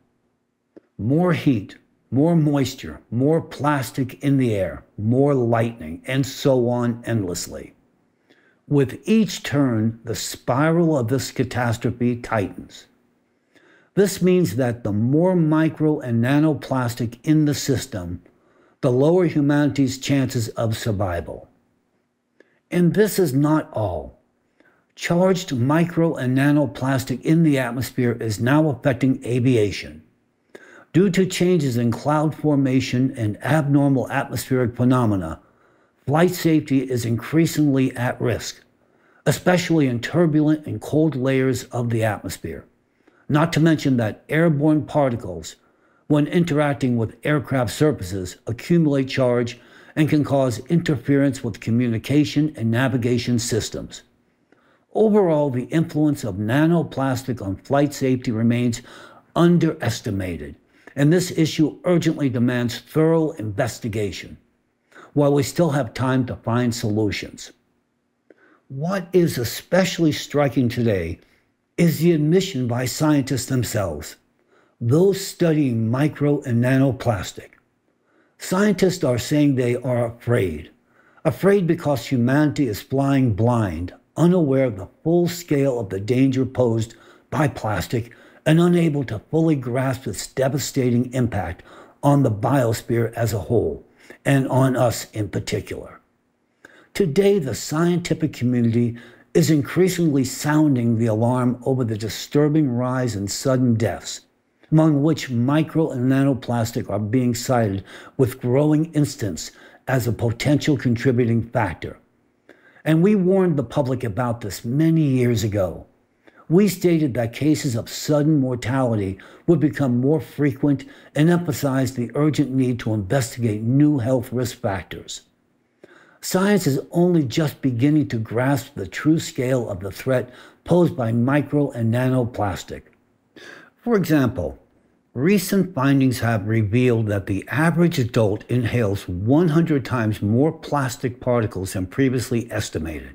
Speaker 1: More heat, more moisture, more plastic in the air, more lightning, and so on endlessly. With each turn, the spiral of this catastrophe tightens. This means that the more micro and nanoplastic in the system, the lower humanity's chances of survival. And this is not all. Charged micro and nanoplastic in the atmosphere is now affecting aviation. Due to changes in cloud formation and abnormal atmospheric phenomena, flight safety is increasingly at risk, especially in turbulent and cold layers of the atmosphere. Not to mention that airborne particles, when interacting with aircraft surfaces, accumulate charge and can cause interference with communication and navigation systems. Overall, the influence of nanoplastic on flight safety remains underestimated, and this issue urgently demands thorough investigation, while we still have time to find solutions. What is especially striking today is the admission by scientists themselves, those studying micro and nanoplastic. Scientists are saying they are afraid because humanity is flying blind, unaware of the full scale of the danger posed by plastic and unable to fully grasp its devastating impact on the biosphere as a whole, and on us in particular. Today, the scientific community is increasingly sounding the alarm over the disturbing rise in sudden deaths, among which micro and nanoplastic are being cited with growing instance as a potential contributing factor. And we warned the public about this many years ago. We stated that cases of sudden mortality would become more frequent and emphasized the urgent need to investigate new health risk factors. Science is only just beginning to grasp the true scale of the threat posed by micro and nanoplastic. For example, recent findings have revealed that the average adult inhales 100 times more plastic particles than previously estimated.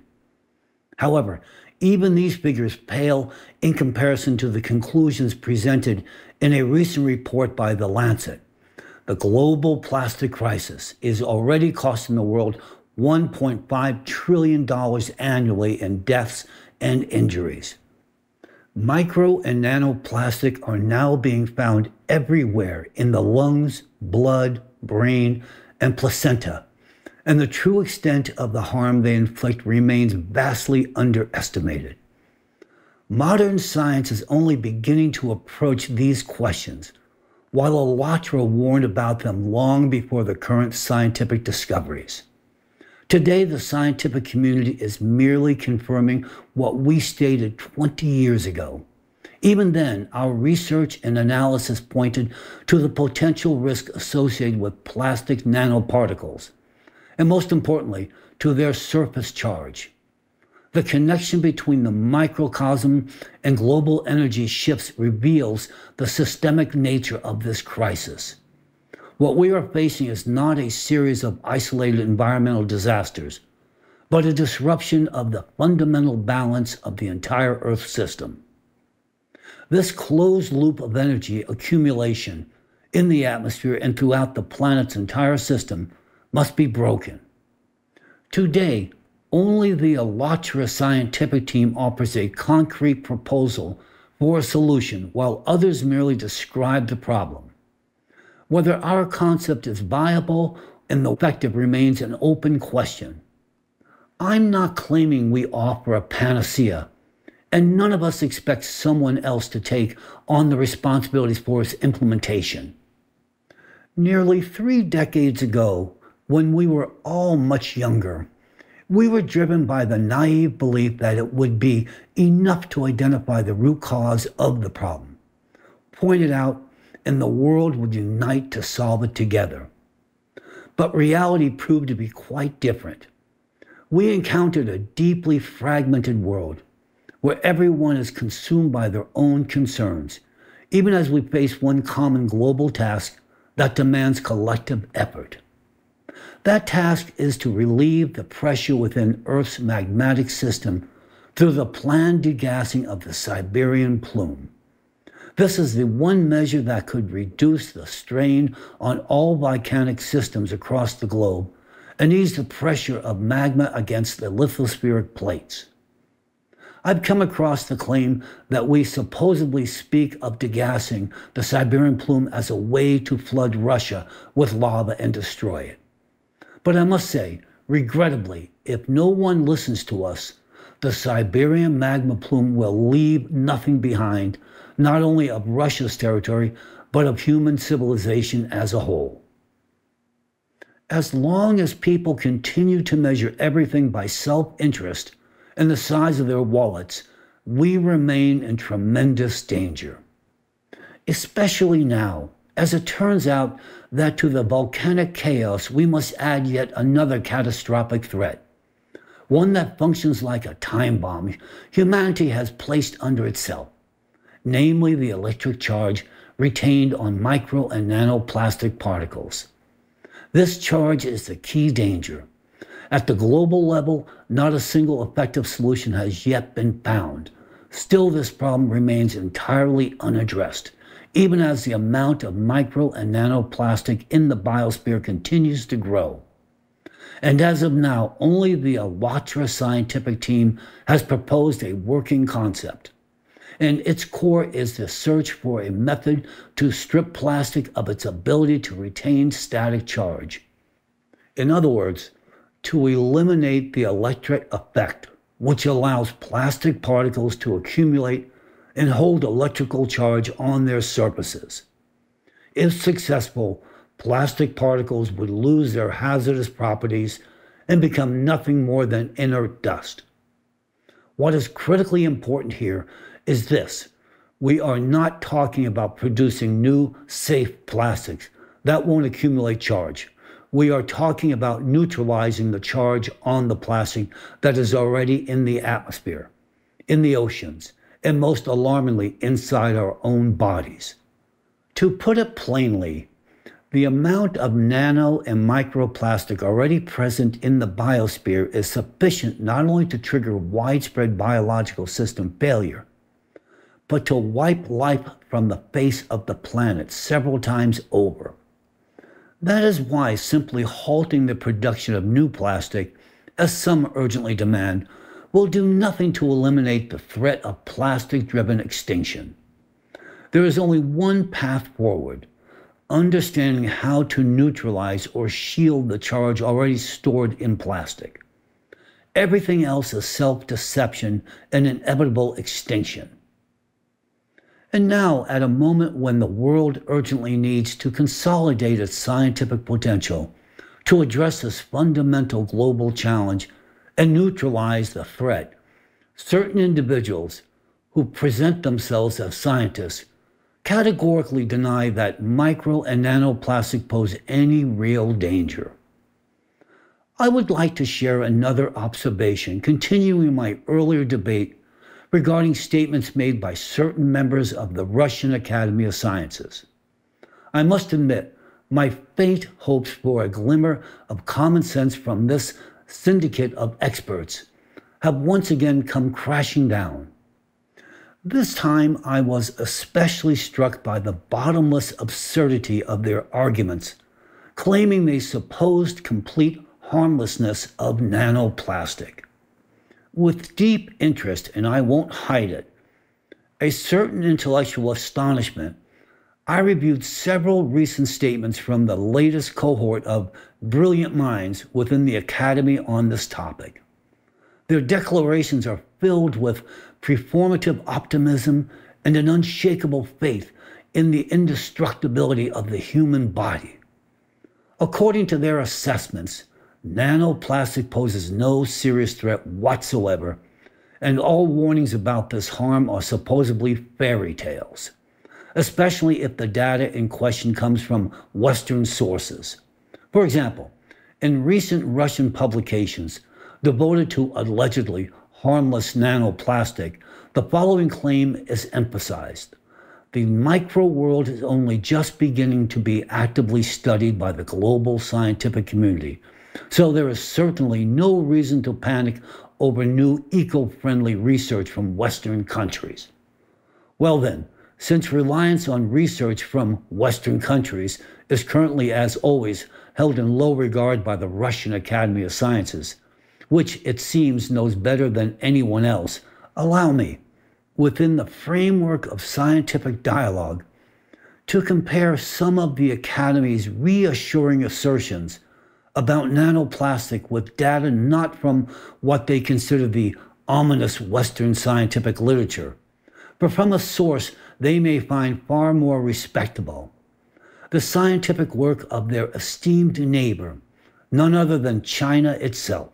Speaker 1: However, even these figures pale in comparison to the conclusions presented in a recent report by The Lancet. The global plastic crisis is already costing the world $1.5 trillion annually in deaths and injuries. Micro and nanoplastic are now being found everywhere in the lungs, blood, brain, and placenta, and the true extent of the harm they inflict remains vastly underestimated. Modern science is only beginning to approach these questions, while ALLATRA warned about them long before the current scientific discoveries. Today, the scientific community is merely confirming what we stated 20 years ago. Even then, our research and analysis pointed to the potential risk associated with plastic nanoparticles, and most importantly, to their surface charge. The connection between the microcosm and global energy shifts reveals the systemic nature of this crisis. What we are facing is not a series of isolated environmental disasters, but a disruption of the fundamental balance of the entire Earth system. This closed loop of energy accumulation in the atmosphere and throughout the planet's entire system must be broken. Today, only the ALLATRA scientific team offers a concrete proposal for a solution, while others merely describe the problem. Whether our concept is viable and effective remains an open question. I'm not claiming we offer a panacea, and none of us expects someone else to take on the responsibilities for its implementation. Nearly 3 decades ago, when we were all much younger, we were driven by the naive belief that it would be enough to identify the root cause of the problem, point it out, and the world would unite to solve it together. But reality proved to be quite different. We encountered a deeply fragmented world where everyone is consumed by their own concerns, even as we face one common global task that demands collective effort. That task is to relieve the pressure within Earth's magmatic system through the planned degassing of the Siberian plume. This is the one measure that could reduce the strain on all volcanic systems across the globe and ease the pressure of magma against the lithospheric plates. I've come across the claim that we supposedly speak of degassing the Siberian plume as a way to flood Russia with lava and destroy it. But I must say, regrettably, if no one listens to us, the Siberian magma plume will leave nothing behind, not only of Russia's territory, but of human civilization as a whole. As long as people continue to measure everything by self-interest and the size of their wallets, we remain in tremendous danger. Especially now, as it turns out that to the volcanic chaos we must add yet another catastrophic threat, one that functions like a time bomb humanity has placed under itself. namely the electric charge retained on micro and nanoplastic particles. This charge is the key danger. At the global level, not a single effective solution has yet been found. Still, this problem remains entirely unaddressed, even as the amount of micro and nanoplastic in the biosphere continues to grow. And as of now, only the ALLATRA scientific team has proposed a working concept. And its core is the search for a method to strip plastic of its ability to retain static charge. In other words, to eliminate the electric effect, which allows plastic particles to accumulate and hold electrical charge on their surfaces. If successful, plastic particles would lose their hazardous properties and become nothing more than inert dust. What is critically important here is this: we are not talking about producing new, safe plastics that won't accumulate charge. We are talking about neutralizing the charge on the plastic that is already in the atmosphere, in the oceans, and most alarmingly, inside our own bodies. To put it plainly, the amount of nano and microplastic already present in the biosphere is sufficient not only to trigger widespread biological system failure, but to wipe life from the face of the planet several times over. That is why simply halting the production of new plastic, as some urgently demand, will do nothing to eliminate the threat of plastic-driven extinction. There is only one path forward: understanding how to neutralize or shield the charge already stored in plastic. Everything else is self-deception and inevitable extinction. And now, at a moment when the world urgently needs to consolidate its scientific potential to address this fundamental global challenge and neutralize the threat, certain individuals who present themselves as scientists categorically deny that micro and nanoplastic pose any real danger. I would like to share another observation, continuing my earlier debate regarding statements made by certain members of the Russian Academy of Sciences. I must admit, my faint hopes for a glimmer of common sense from this syndicate of experts have once again come crashing down. This time I was especially struck by the bottomless absurdity of their arguments, claiming the supposed complete harmlessness of nanoplastic. With deep interest, and I won't hide it, a certain intellectual astonishment, I reviewed several recent statements from the latest cohort of brilliant minds within the Academy on this topic. Their declarations are filled with performative optimism and an unshakable faith in the indestructibility of the human body. According to their assessments, nanoplastic poses no serious threat whatsoever, and all warnings about this harm are supposedly fairy tales, especially if the data in question comes from Western sources. For example, in recent Russian publications devoted to allegedly harmless nanoplastic, the following claim is emphasized: the micro world is only just beginning to be actively studied by the global scientific community, so there is certainly no reason to panic over new eco-friendly research from Western countries. Well then, since reliance on research from Western countries is currently, as always, held in low regard by the Russian Academy of Sciences, which it seems knows better than anyone else, allow me, within the framework of scientific dialogue, to compare some of the Academy's reassuring assertions about nanoplastic with data not from what they consider the ominous Western scientific literature, but from a source they may find far more respectable: the scientific work of their esteemed neighbor, none other than China itself.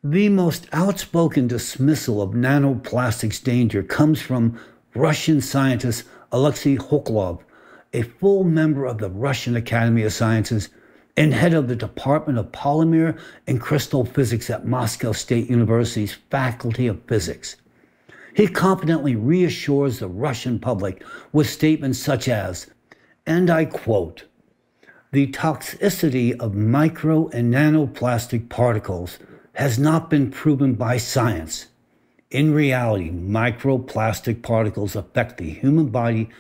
Speaker 1: The most outspoken dismissal of nanoplastic's danger comes from Russian scientist Alexei Hoklov, a full member of the Russian Academy of Sciences and head of the Department of Polymer and Crystal Physics at Moscow State University's Faculty of Physics. He confidently reassures the Russian public with statements such as, and I quote, "The toxicity of micro and nanoplastic particles has not been proven by science. In reality, microplastic particles affect the human body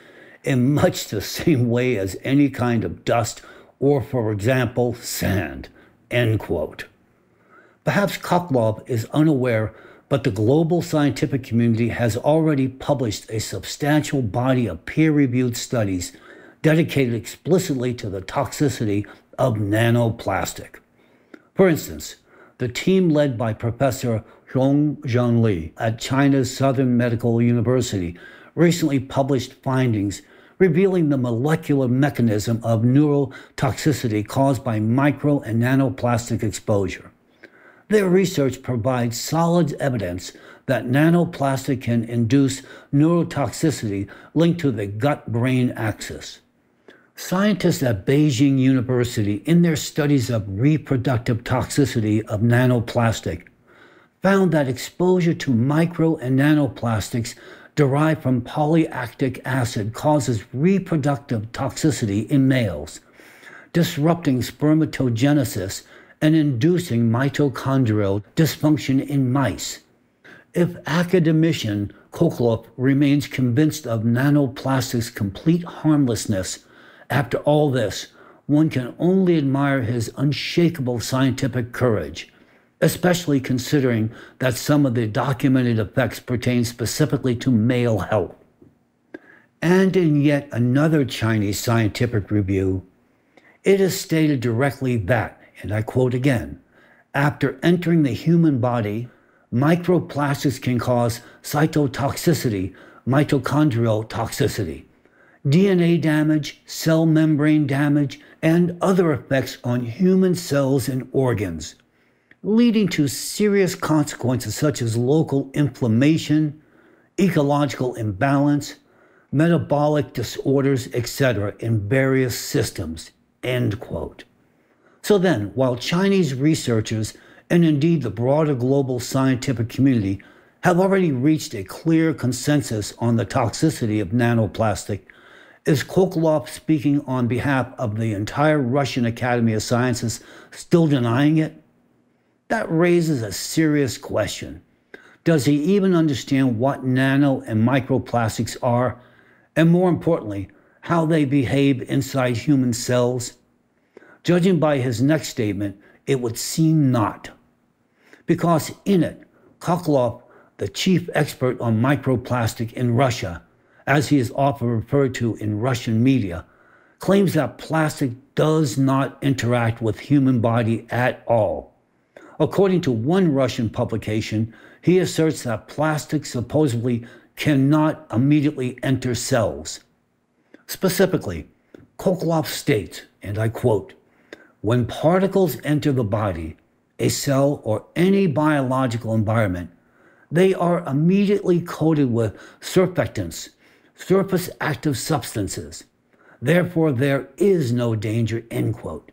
Speaker 1: in much the same way as any kind of dust or, for example, sand," end quote. Perhaps Cholakian is unaware, but the global scientific community has already published a substantial body of peer-reviewed studies dedicated explicitly to the toxicity of nanoplastic. For instance, the team led by Professor Zhong Li at China's Southern Medical University recently published findings revealing the molecular mechanism of neurotoxicity caused by micro and nanoplastic exposure. Their research provides solid evidence that nanoplastic can induce neurotoxicity linked to the gut-brain axis. Scientists at Beijing University, in their studies of reproductive toxicity of nanoplastic, found that exposure to micro and nanoplastics derived from polylactic acid causes reproductive toxicity in males, disrupting spermatogenesis and inducing mitochondrial dysfunction in mice. If academician Cholakian remains convinced of nanoplastic's complete harmlessness, after all this, one can only admire his unshakable scientific courage, especially considering that some of the documented effects pertain specifically to male health. And in yet another Chinese scientific review, it is stated directly that, and I quote again, "After entering the human body, microplastics can cause cytotoxicity, mitochondrial toxicity, DNA damage, cell membrane damage, and other effects on human cells and organs, leading to serious consequences such as local inflammation, ecological imbalance, metabolic disorders, etc. in various systems," end quote. So then, while Chinese researchers, and indeed the broader global scientific community, have already reached a clear consensus on the toxicity of nanoplastic, is Cholakian, speaking on behalf of the entire Russian Academy of Sciences, still denying it? That raises a serious question. Does he even understand what nano and microplastics are, and more importantly, how they behave inside human cells? Judging by his next statement, it would seem not. Because in it, Cholakian, the chief expert on microplastic in Russia, as he is often referred to in Russian media, claims that plastic does not interact with human body at all. According to one Russian publication, he asserts that plastic supposedly cannot immediately enter cells. Specifically, Cholakian states, and I quote, "When particles enter the body, a cell, or any biological environment, they are immediately coated with surfactants, surface active substances. Therefore, there is no danger," end quote.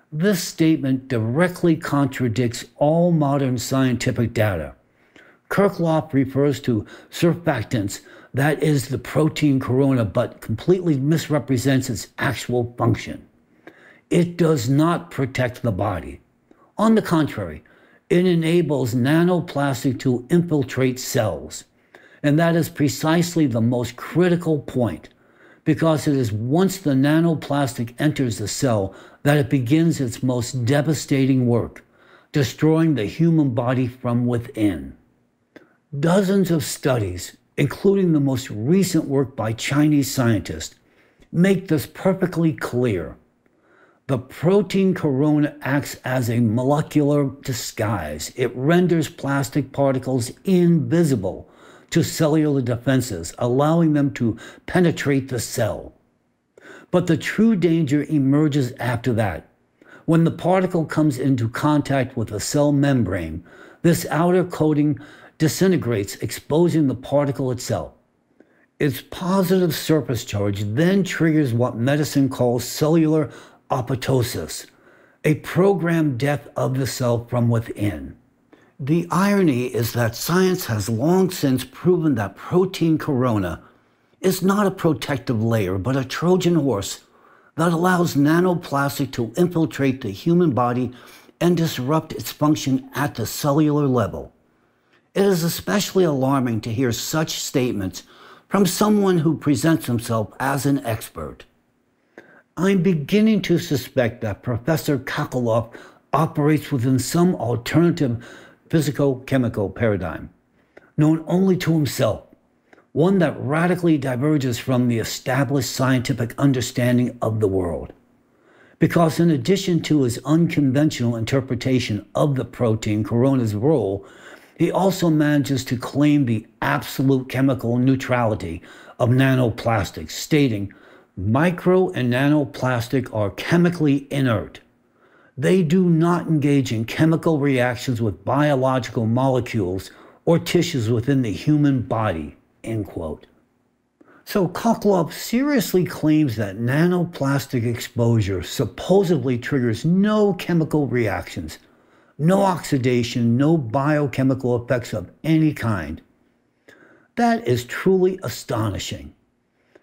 Speaker 1: This statement directly contradicts all modern scientific data. Cholakian refers to surfactants, that is the protein corona, but completely misrepresents its actual function. It does not protect the body. On the contrary, it enables nanoplastic to infiltrate cells. And that is precisely the most critical point, because it is once the nanoplastic enters the cell that it begins its most devastating work, destroying the human body from within. Dozens of studies, including the most recent work by Chinese scientists, make this perfectly clear. The protein corona acts as a molecular disguise. It renders plastic particles invisible to cellular defenses, allowing them to penetrate the cell. But the true danger emerges after that. When the particle comes into contact with the cell membrane, this outer coating disintegrates, exposing the particle itself. Its positive surface charge then triggers what medicine calls cellular apoptosis, a programmed death of the cell from within. The irony is that science has long since proven that protein corona is not a protective layer, but a Trojan horse that allows nanoplastic to infiltrate the human body and disrupt its function at the cellular level. It is especially alarming to hear such statements from someone who presents himself as an expert. I'm beginning to suspect that Professor Cholakian operates within some alternative physico-chemical paradigm, known only to himself, one that radically diverges from the established scientific understanding of the world. Because in addition to his unconventional interpretation of the protein corona's role, he also manages to claim the absolute chemical neutrality of nanoplastics, stating, "Micro and nanoplastic are chemically inert. They do not engage in chemical reactions with biological molecules or tissues within the human body," end quote. So Cholakian seriously claims that nanoplastic exposure supposedly triggers no chemical reactions, no oxidation, no biochemical effects of any kind. That is truly astonishing,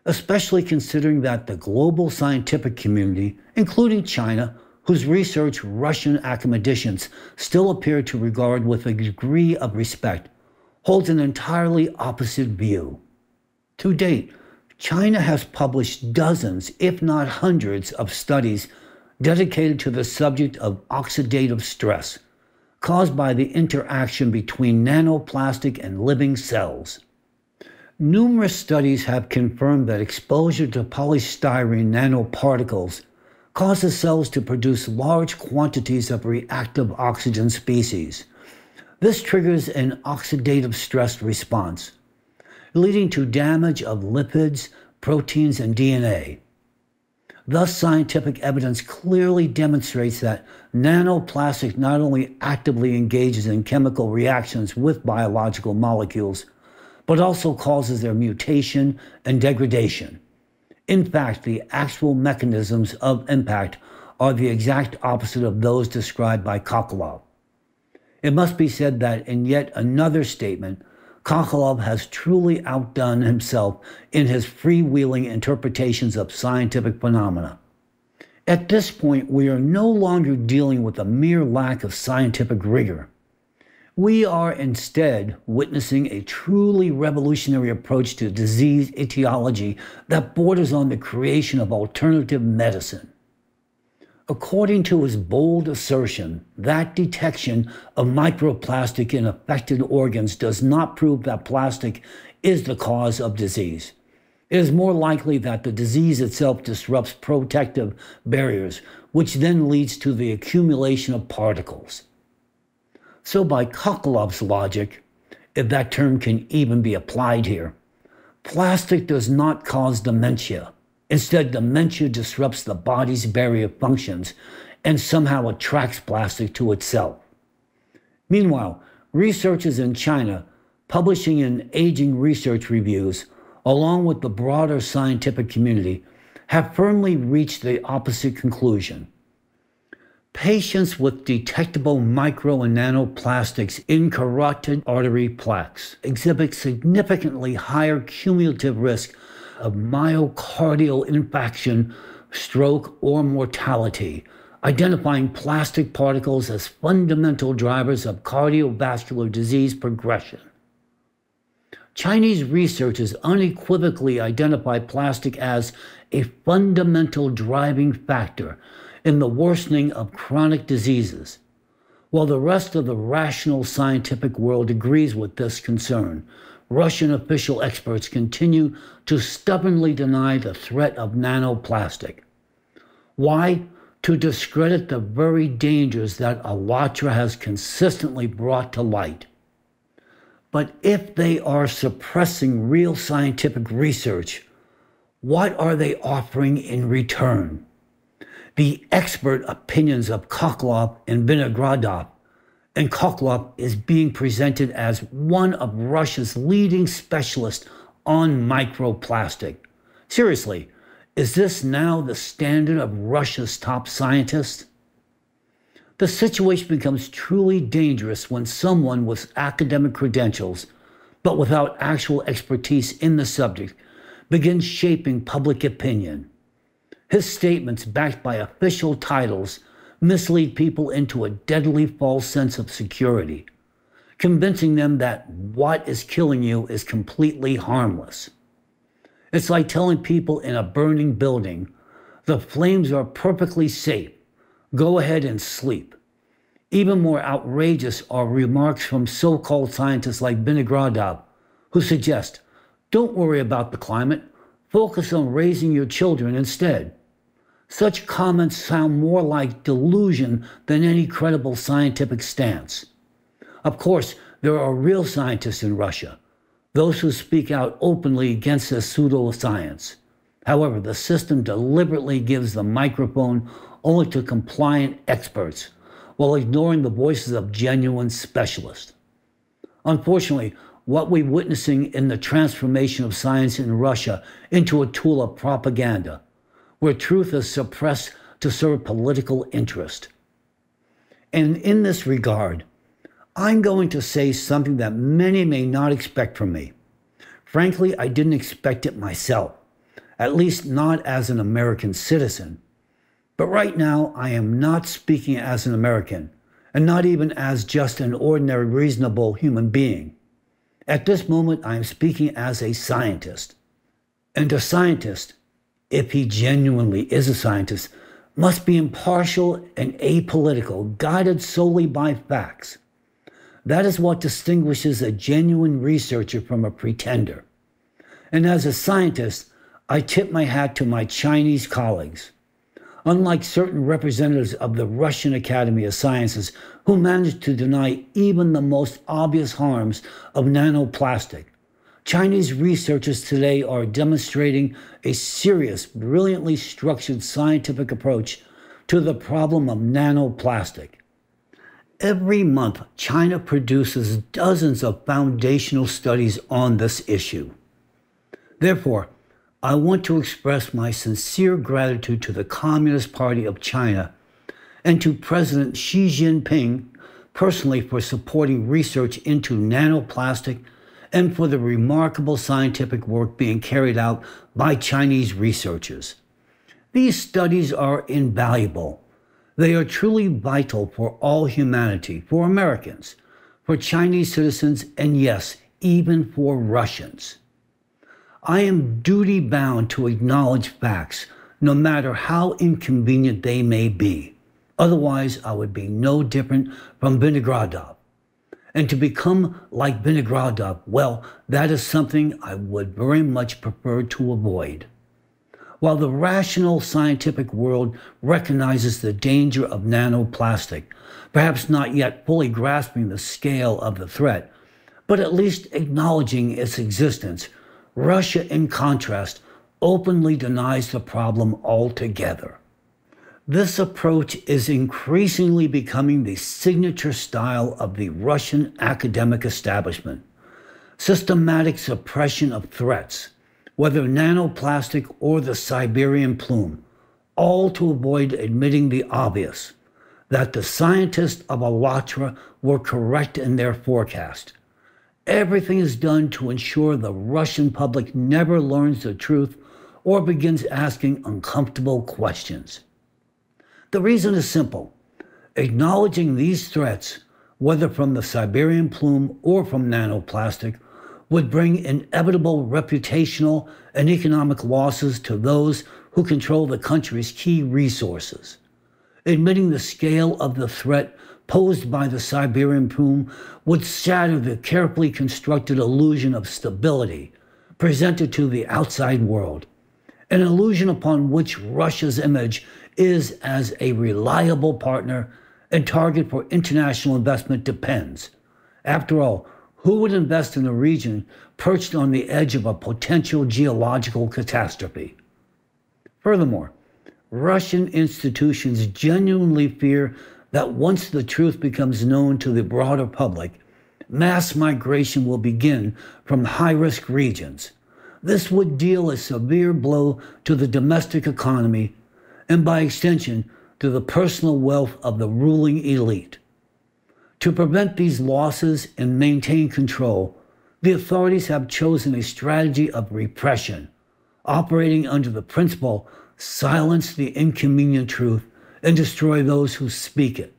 Speaker 1: especially considering that the global scientific community, including China, whose research Russian academicians still appear to regard with a degree of respect, holds an entirely opposite view. To date, China has published dozens, if not hundreds, of studies dedicated to the subject of oxidative stress caused by the interaction between nanoplastic and living cells. Numerous studies have confirmed that exposure to polystyrene nanoparticles causes cells to produce large quantities of reactive oxygen species. This triggers an oxidative stress response, leading to damage of lipids, proteins, and DNA. Thus, scientific evidence clearly demonstrates that nanoplastic not only actively engages in chemical reactions with biological molecules, but also causes their mutation and degradation. In fact, the actual mechanisms of impact are the exact opposite of those described by Cholakian. It must be said that in yet another statement, Cholakian has truly outdone himself in his freewheeling interpretations of scientific phenomena. At this point, we are no longer dealing with a mere lack of scientific rigor. We are instead witnessing a truly revolutionary approach to disease etiology that borders on the creation of alternative medicine. According to his bold assertion, that detection of microplastic in affected organs does not prove that plastic is the cause of disease. It is more likely that the disease itself disrupts protective barriers, which then leads to the accumulation of particles. So by Cholakian's logic, if that term can even be applied here, plastic does not cause dementia. Instead, dementia disrupts the body's barrier functions and somehow attracts plastic to itself. Meanwhile, researchers in China, publishing in aging research reviews, along with the broader scientific community, have firmly reached the opposite conclusion. Patients with detectable micro and nanoplastics in carotid artery plaques exhibit significantly higher cumulative risk of myocardial infarction, stroke, or mortality, identifying plastic particles as fundamental drivers of cardiovascular disease progression. Chinese researchers unequivocally identify plastic as a fundamental driving factor in the worsening of chronic diseases. While the rest of the rational scientific world agrees with this concern, Russian official experts continue to stubbornly deny the threat of nanoplastic. Why? To discredit the very dangers that ALLATRA has consistently brought to light. But if they are suppressing real scientific research, what are they offering in return? The expert opinions of Cholakian and Vinogradov, and Cholakian is being presented as one of Russia's leading specialists on microplastic. Seriously, is this now the standard of Russia's top scientists? The situation becomes truly dangerous when someone with academic credentials, but without actual expertise in the subject, begins shaping public opinion. His statements, backed by official titles, mislead people into a deadly false sense of security, convincing them that what is killing you is completely harmless. It's like telling people in a burning building, the flames are perfectly safe. Go ahead and sleep. Even more outrageous are remarks from so-called scientists like Vinogradov, who suggest, don't worry about the climate, focus on raising your children instead. Such comments sound more like delusion than any credible scientific stance. Of course, there are real scientists in Russia, those who speak out openly against this pseudoscience. However, the system deliberately gives the microphone only to compliant experts, while ignoring the voices of genuine specialists. Unfortunately, what we're witnessing in the transformation of science in Russia into a tool of propaganda, where truth is suppressed to serve political interest. And in this regard, I'm going to say something that many may not expect from me. Frankly, I didn't expect it myself, at least not as an American citizen. But right now, I am not speaking as an American, and not even as just an ordinary, reasonable human being. At this moment, I am speaking as a scientist. And a scientist, if he genuinely is a scientist, must be impartial and apolitical, guided solely by facts. That is what distinguishes a genuine researcher from a pretender. And as a scientist, I tip my hat to my Chinese colleagues. Unlike certain representatives of the Russian Academy of Sciences who managed to deny even the most obvious harms of nanoplastic, Chinese researchers today are demonstrating a serious, brilliantly structured scientific approach to the problem of nanoplastic. Every month, China produces dozens of foundational studies on this issue. Therefore, I want to express my sincere gratitude to the Communist Party of China and to President Xi Jinping personally for supporting research into nanoplastic and for the remarkable scientific work being carried out by Chinese researchers. These studies are invaluable. They are truly vital for all humanity, for Americans, for Chinese citizens, and yes, even for Russians. I am duty-bound to acknowledge facts, no matter how inconvenient they may be. Otherwise, I would be no different from Vinogradov. And to become like Vinogradov, well, that is something I would very much prefer to avoid. While the rational scientific world recognizes the danger of nanoplastic, perhaps not yet fully grasping the scale of the threat, but at least acknowledging its existence, Russia, in contrast, openly denies the problem altogether. This approach is increasingly becoming the signature style of the Russian academic establishment. Systematic suppression of threats, whether nanoplastic or the Siberian plume, all to avoid admitting the obvious, that the scientists of Alatra were correct in their forecast. Everything is done to ensure the Russian public never learns the truth or begins asking uncomfortable questions. The reason is simple. Acknowledging these threats, whether from the Siberian plume or from nanoplastic, would bring inevitable reputational and economic losses to those who control the country's key resources. Admitting the scale of the threat posed by the Siberian plume would shatter the carefully constructed illusion of stability presented to the outside world, an illusion upon which Russia's image is as a reliable partner and target for international investment depends. After all, who would invest in a region perched on the edge of a potential geological catastrophe? Furthermore, Russian institutions genuinely fear that once the truth becomes known to the broader public, mass migration will begin from high-risk regions. This would deal a severe blow to the domestic economy and, by extension, to the personal wealth of the ruling elite. To prevent these losses and maintain control, the authorities have chosen a strategy of repression, operating under the principle, silence the inconvenient truth and destroy those who speak it.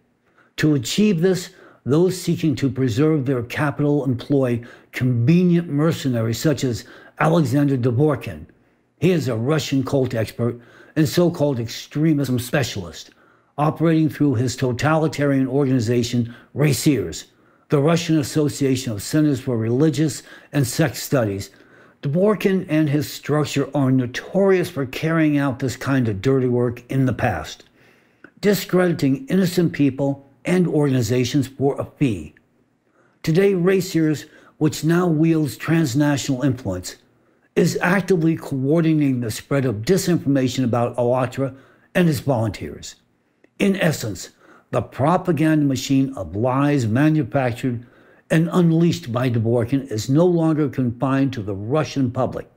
Speaker 1: To achieve this, those seeking to preserve their capital employ convenient mercenaries such as Alexander Dvorkin. He is a Russian cult expert and so-called extremism specialist, operating through his totalitarian organization, Raciers, the Russian Association of Centers for Religious and Sex Studies. Dvorkin and his structure are notorious for carrying out this kind of dirty work in the past, discrediting innocent people and organizations for a fee. Today, Raciers, which now wields transnational influence, is actively coordinating the spread of disinformation about Alatra and its volunteers. In essence, the propaganda machine of lies manufactured and unleashed by Dvorkin is no longer confined to the Russian public.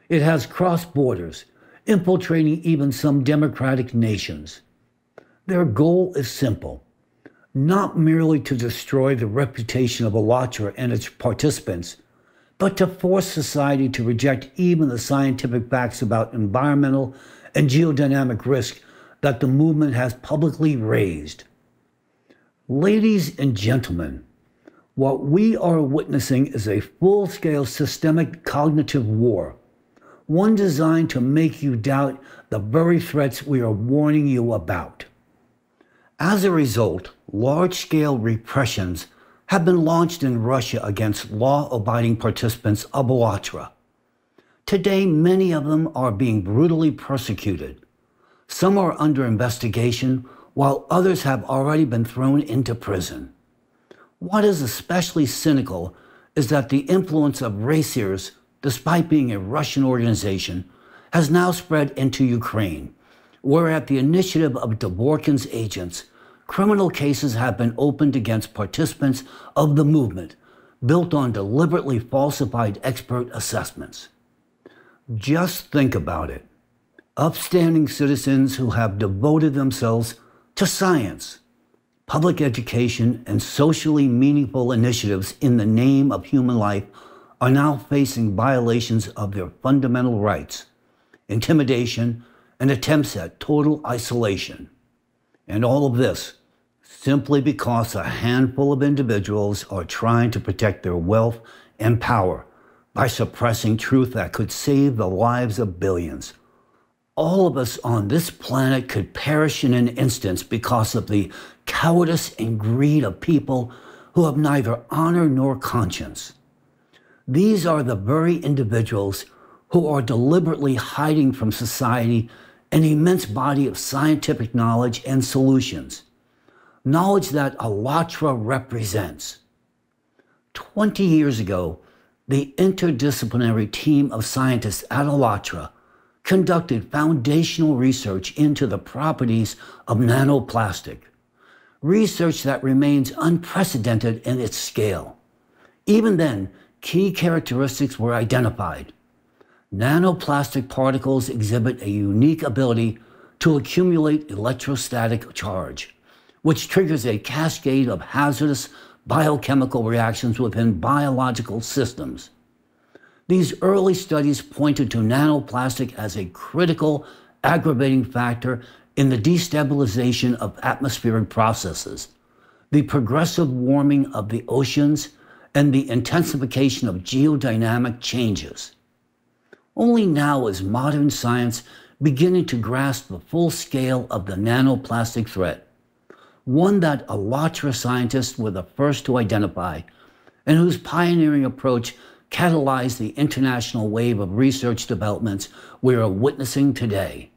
Speaker 1: It has crossed borders, infiltrating even some democratic nations. Their goal is simple: not merely to destroy the reputation of Alatra and its participants, but to force society to reject even the scientific facts about environmental and geodynamic risk that the movement has publicly raised. Ladies and gentlemen, what we are witnessing is a full-scale systemic cognitive war, one designed to make you doubt the very threats we are warning you about. As a result, large-scale repressions have been launched in Russia against law-abiding participants of Alatra. Today, many of them are being brutally persecuted. Some are under investigation, while others have already been thrown into prison. What is especially cynical is that the influence of Raciers, despite being a Russian organization, has now spread into Ukraine, where at the initiative of Dvorkin's agents, criminal cases have been opened against participants of the movement, built on deliberately falsified expert assessments. Just think about it. Upstanding citizens who have devoted themselves to science, public education, and socially meaningful initiatives in the name of human life are now facing violations of their fundamental rights, intimidation, and attempts at total isolation. And all of this simply because a handful of individuals are trying to protect their wealth and power by suppressing truth that could save the lives of billions. All of us on this planet could perish in an instant because of the cowardice and greed of people who have neither honor nor conscience. These are the very individuals who are deliberately hiding from society an immense body of scientific knowledge and solutions, knowledge that Alatra represents. 20 years ago, the interdisciplinary team of scientists at Alatra conducted foundational research into the properties of nanoplastic, research that remains unprecedented in its scale. Even then, key characteristics were identified. Nanoplastic particles exhibit a unique ability to accumulate electrostatic charge, which triggers a cascade of hazardous biochemical reactions within biological systems. These early studies pointed to nanoplastic as a critical aggravating factor in the destabilization of atmospheric processes, the progressive warming of the oceans, and the intensification of geodynamic changes. Only now is modern science beginning to grasp the full scale of the nanoplastic threat, one that Alatra scientists were the first to identify, and whose pioneering approach catalyzed the international wave of research developments we are witnessing today.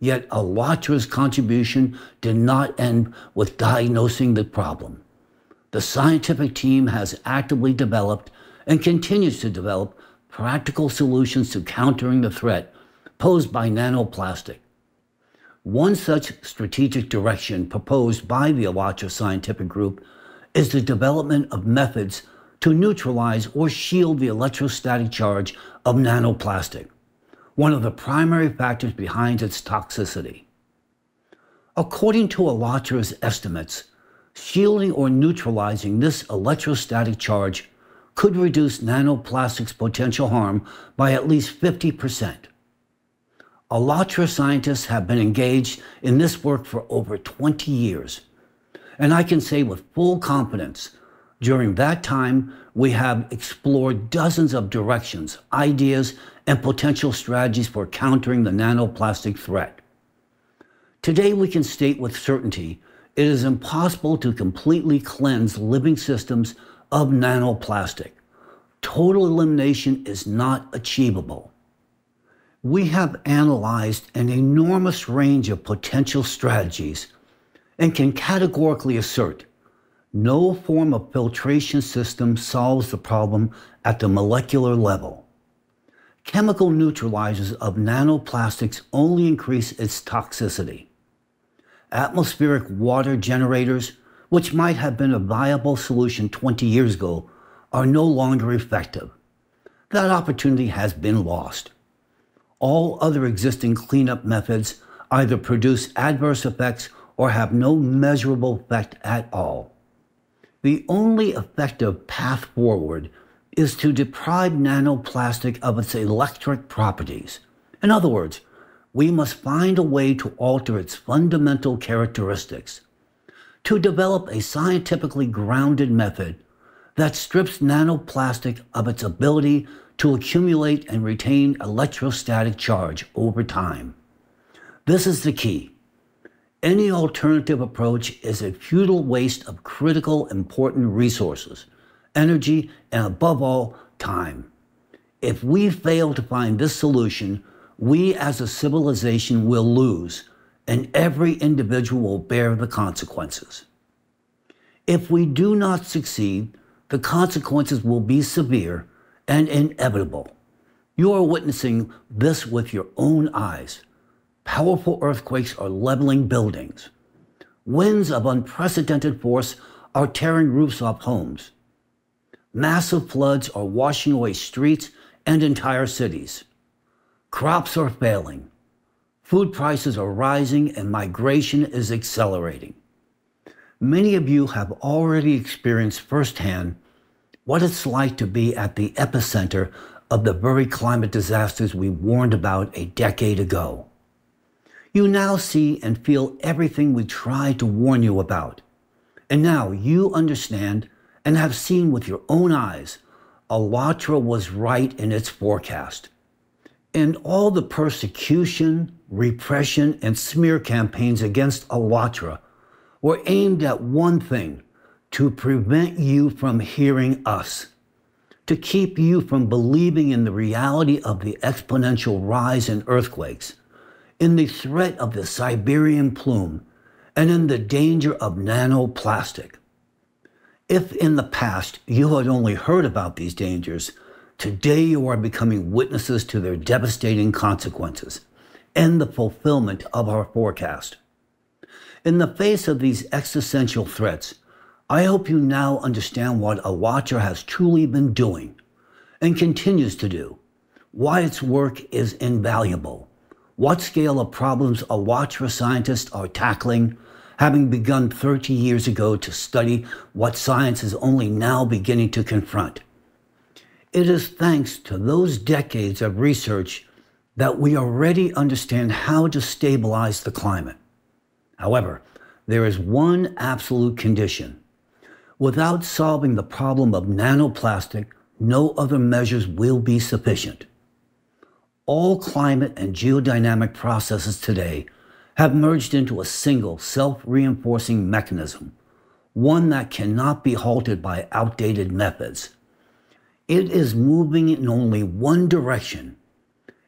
Speaker 1: Yet Alatra's contribution did not end with diagnosing the problem. The scientific team has actively developed and continues to develop practical solutions to countering the threat posed by nanoplastic. One such strategic direction proposed by the Alatra Scientific Group is the development of methods to neutralize or shield the electrostatic charge of nanoplastic, one of the primary factors behind its toxicity. According to ALLATRA's estimates, shielding or neutralizing this electrostatic charge could reduce nanoplastic's potential harm by at least 50%. ALLATRA scientists have been engaged in this work for over 20 years, and I can say with full confidence, during that time, we have explored dozens of directions, ideas, and potential strategies for countering the nanoplastic threat. Today, we can state with certainty it is impossible to completely cleanse living systems of nanoplastic. Total elimination is not achievable. We have analyzed an enormous range of potential strategies and can categorically assert no form of filtration system solves the problem at the molecular level. Chemical neutralizers of nanoplastics only increase its toxicity. Atmospheric water generators, which might have been a viable solution 20 years ago, are no longer effective. That opportunity has been lost. All other existing cleanup methods either produce adverse effects or have no measurable effect at all. The only effective path forward is to deprive nanoplastic of its electric properties. In other words, we must find a way to alter its fundamental characteristics, to develop a scientifically grounded method that strips nanoplastic of its ability to accumulate and retain electrostatic charge over time. This is the key. Any alternative approach is a futile waste of critical, important resources, energy, and above all, time. If we fail to find this solution, we as a civilization will lose, and every individual will bear the consequences. If we do not succeed, the consequences will be severe and inevitable. You are witnessing this with your own eyes. Powerful earthquakes are leveling buildings. Winds of unprecedented force are tearing roofs off homes. Massive floods are washing away streets and entire cities. Crops are failing. Food prices are rising and migration is accelerating. Many of you have already experienced firsthand what it's like to be at the epicenter of the very climate disasters we warned about a decade ago. You now see and feel everything we tried to warn you about. And now you understand and have seen with your own eyes, ALLATRA was right in its forecast. And all the persecution, repression, and smear campaigns against ALLATRA were aimed at one thing: to prevent you from hearing us, to keep you from believing in the reality of the exponential rise in earthquakes, in the threat of the Siberian plume, and in the danger of nanoplastic. If in the past you had only heard about these dangers, today you are becoming witnesses to their devastating consequences and the fulfillment of our forecast. In the face of these existential threats, I hope you now understand what ALLATRA has truly been doing and continues to do, why its work is invaluable, what scale of problems ALLATRA scientists are tackling, having begun 30 years ago to study what science is only now beginning to confront. It is thanks to those decades of research that we already understand how to stabilize the climate. However, there is one absolute condition. Without solving the problem of nanoplastic, no other measures will be sufficient. All climate and geodynamic processes today have merged into a single self-reinforcing mechanism, one that cannot be halted by outdated methods. It is moving in only one direction,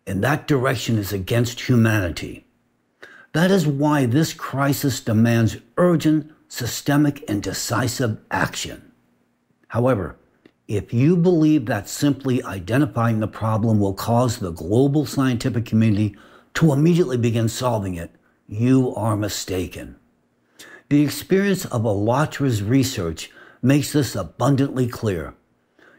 Speaker 1: and that direction is against humanity. That is why this crisis demands urgent, systemic, and decisive action. However, if you believe that simply identifying the problem will cause the global scientific community to immediately begin solving it, you are mistaken. The experience of ALLATRA's research makes this abundantly clear.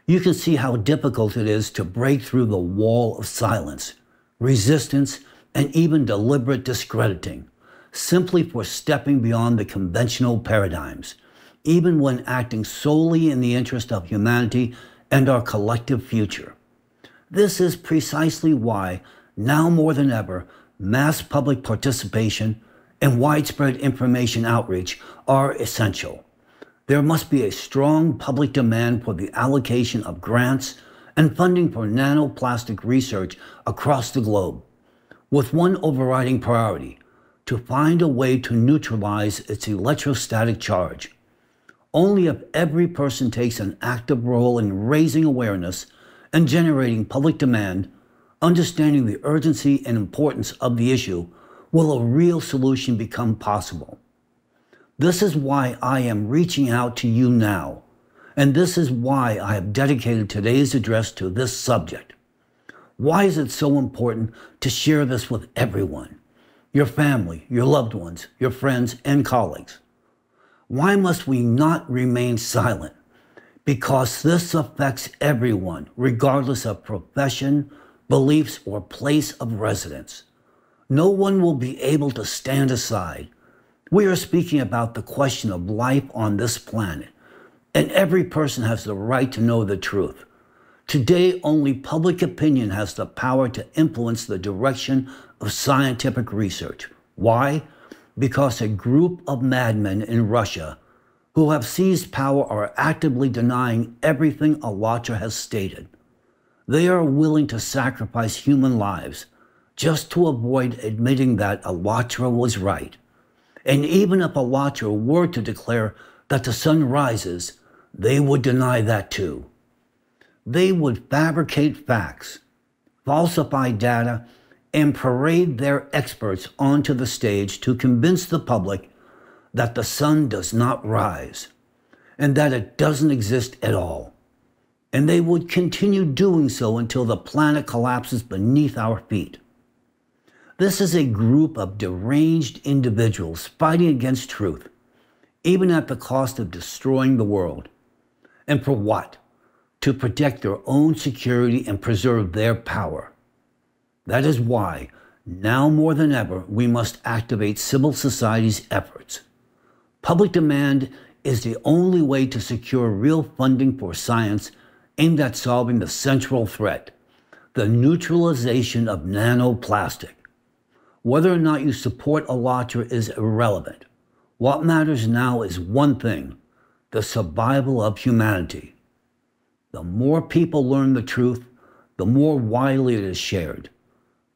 Speaker 1: You can see how difficult it is to break through the wall of silence, resistance, and even deliberate discrediting, simply for stepping beyond the conventional paradigms, even when acting solely in the interest of humanity and our collective future. This is precisely why, now more than ever, mass public participation and widespread information outreach are essential. There must be a strong public demand for the allocation of grants and funding for nanoplastic research across the globe, with one overriding priority: to find a way to neutralize its electrostatic charge. Only if every person takes an active role in raising awareness and generating public demand, understanding the urgency and importance of the issue, will a real solution become possible. This is why I am reaching out to you now, and this is why I have dedicated today's address to this subject. Why is it so important to share this with everyone? Your family, your loved ones, your friends, and colleagues. Why must we not remain silent? Because this affects everyone, regardless of profession, beliefs, or place of residence. No one will be able to stand aside. We are speaking about the question of life on this planet, and every person has the right to know the truth. Today, only public opinion has the power to influence the direction of scientific research. Why? Because a group of madmen in Russia who have seized power are actively denying everything ALLATRA has stated. They are willing to sacrifice human lives just to avoid admitting that ALLATRA was right. And even if ALLATRA were to declare that the sun rises, they would deny that too. They would fabricate facts, falsify data, and parade their experts onto the stage to convince the public that the sun does not rise and that it doesn't exist at all. And they would continue doing so until the planet collapses beneath our feet. This is a group of deranged individuals fighting against truth, even at the cost of destroying the world. And for what? To protect their own security and preserve their power. That is why, now more than ever, we must activate civil society's efforts. Public demand is the only way to secure real funding for science aimed at solving the central threat, the neutralization of nanoplastic. Whether or not you support ALLATRA is irrelevant. What matters now is one thing: the survival of humanity. The more people learn the truth, the more widely it is shared,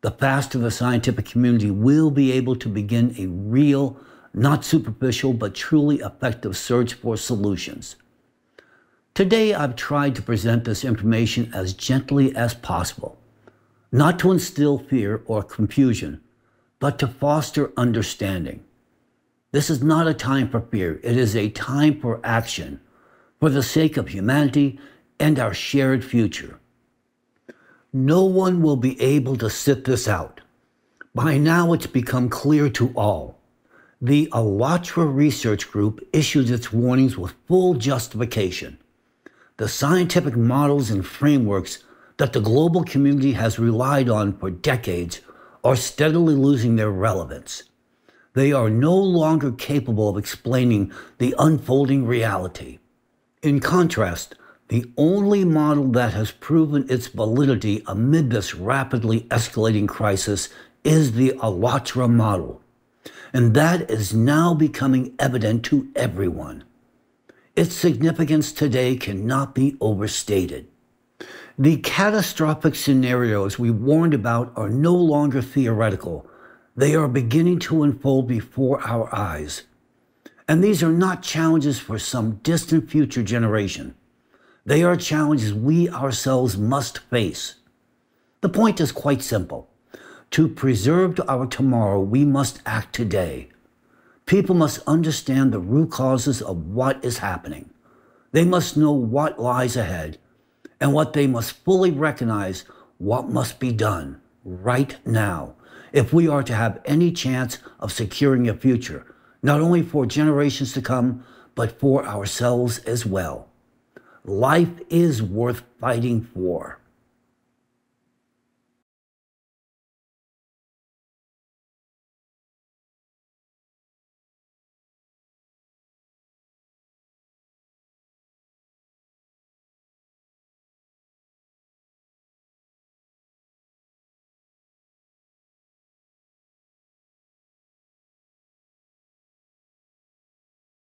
Speaker 1: the faster the scientific community will be able to begin a real, not superficial, but truly effective search for solutions. Today, I've tried to present this information as gently as possible, not to instill fear or confusion, but to foster understanding. This is not a time for fear. It is a time for action, for the sake of humanity and our shared future. No one will be able to sit this out. By now, it's become clear to all. The ALLATRA Research Group issues its warnings with full justification. The scientific models and frameworks that the global community has relied on for decades are steadily losing their relevance. They are no longer capable of explaining the unfolding reality. In contrast, the only model that has proven its validity amid this rapidly escalating crisis is the ALLATRA model. And that is now becoming evident to everyone. Its significance today cannot be overstated. The catastrophic scenarios we warned about are no longer theoretical. They are beginning to unfold before our eyes. And these are not challenges for some distant future generation. They are challenges we ourselves must face. The point is quite simple. To preserve our tomorrow, we must act today. People must understand the root causes of what is happening. They must know what lies ahead, and what they must fully recognize what must be done right now if we are to have any chance of securing a future, not only for generations to come, but for ourselves as well. Life is worth fighting for.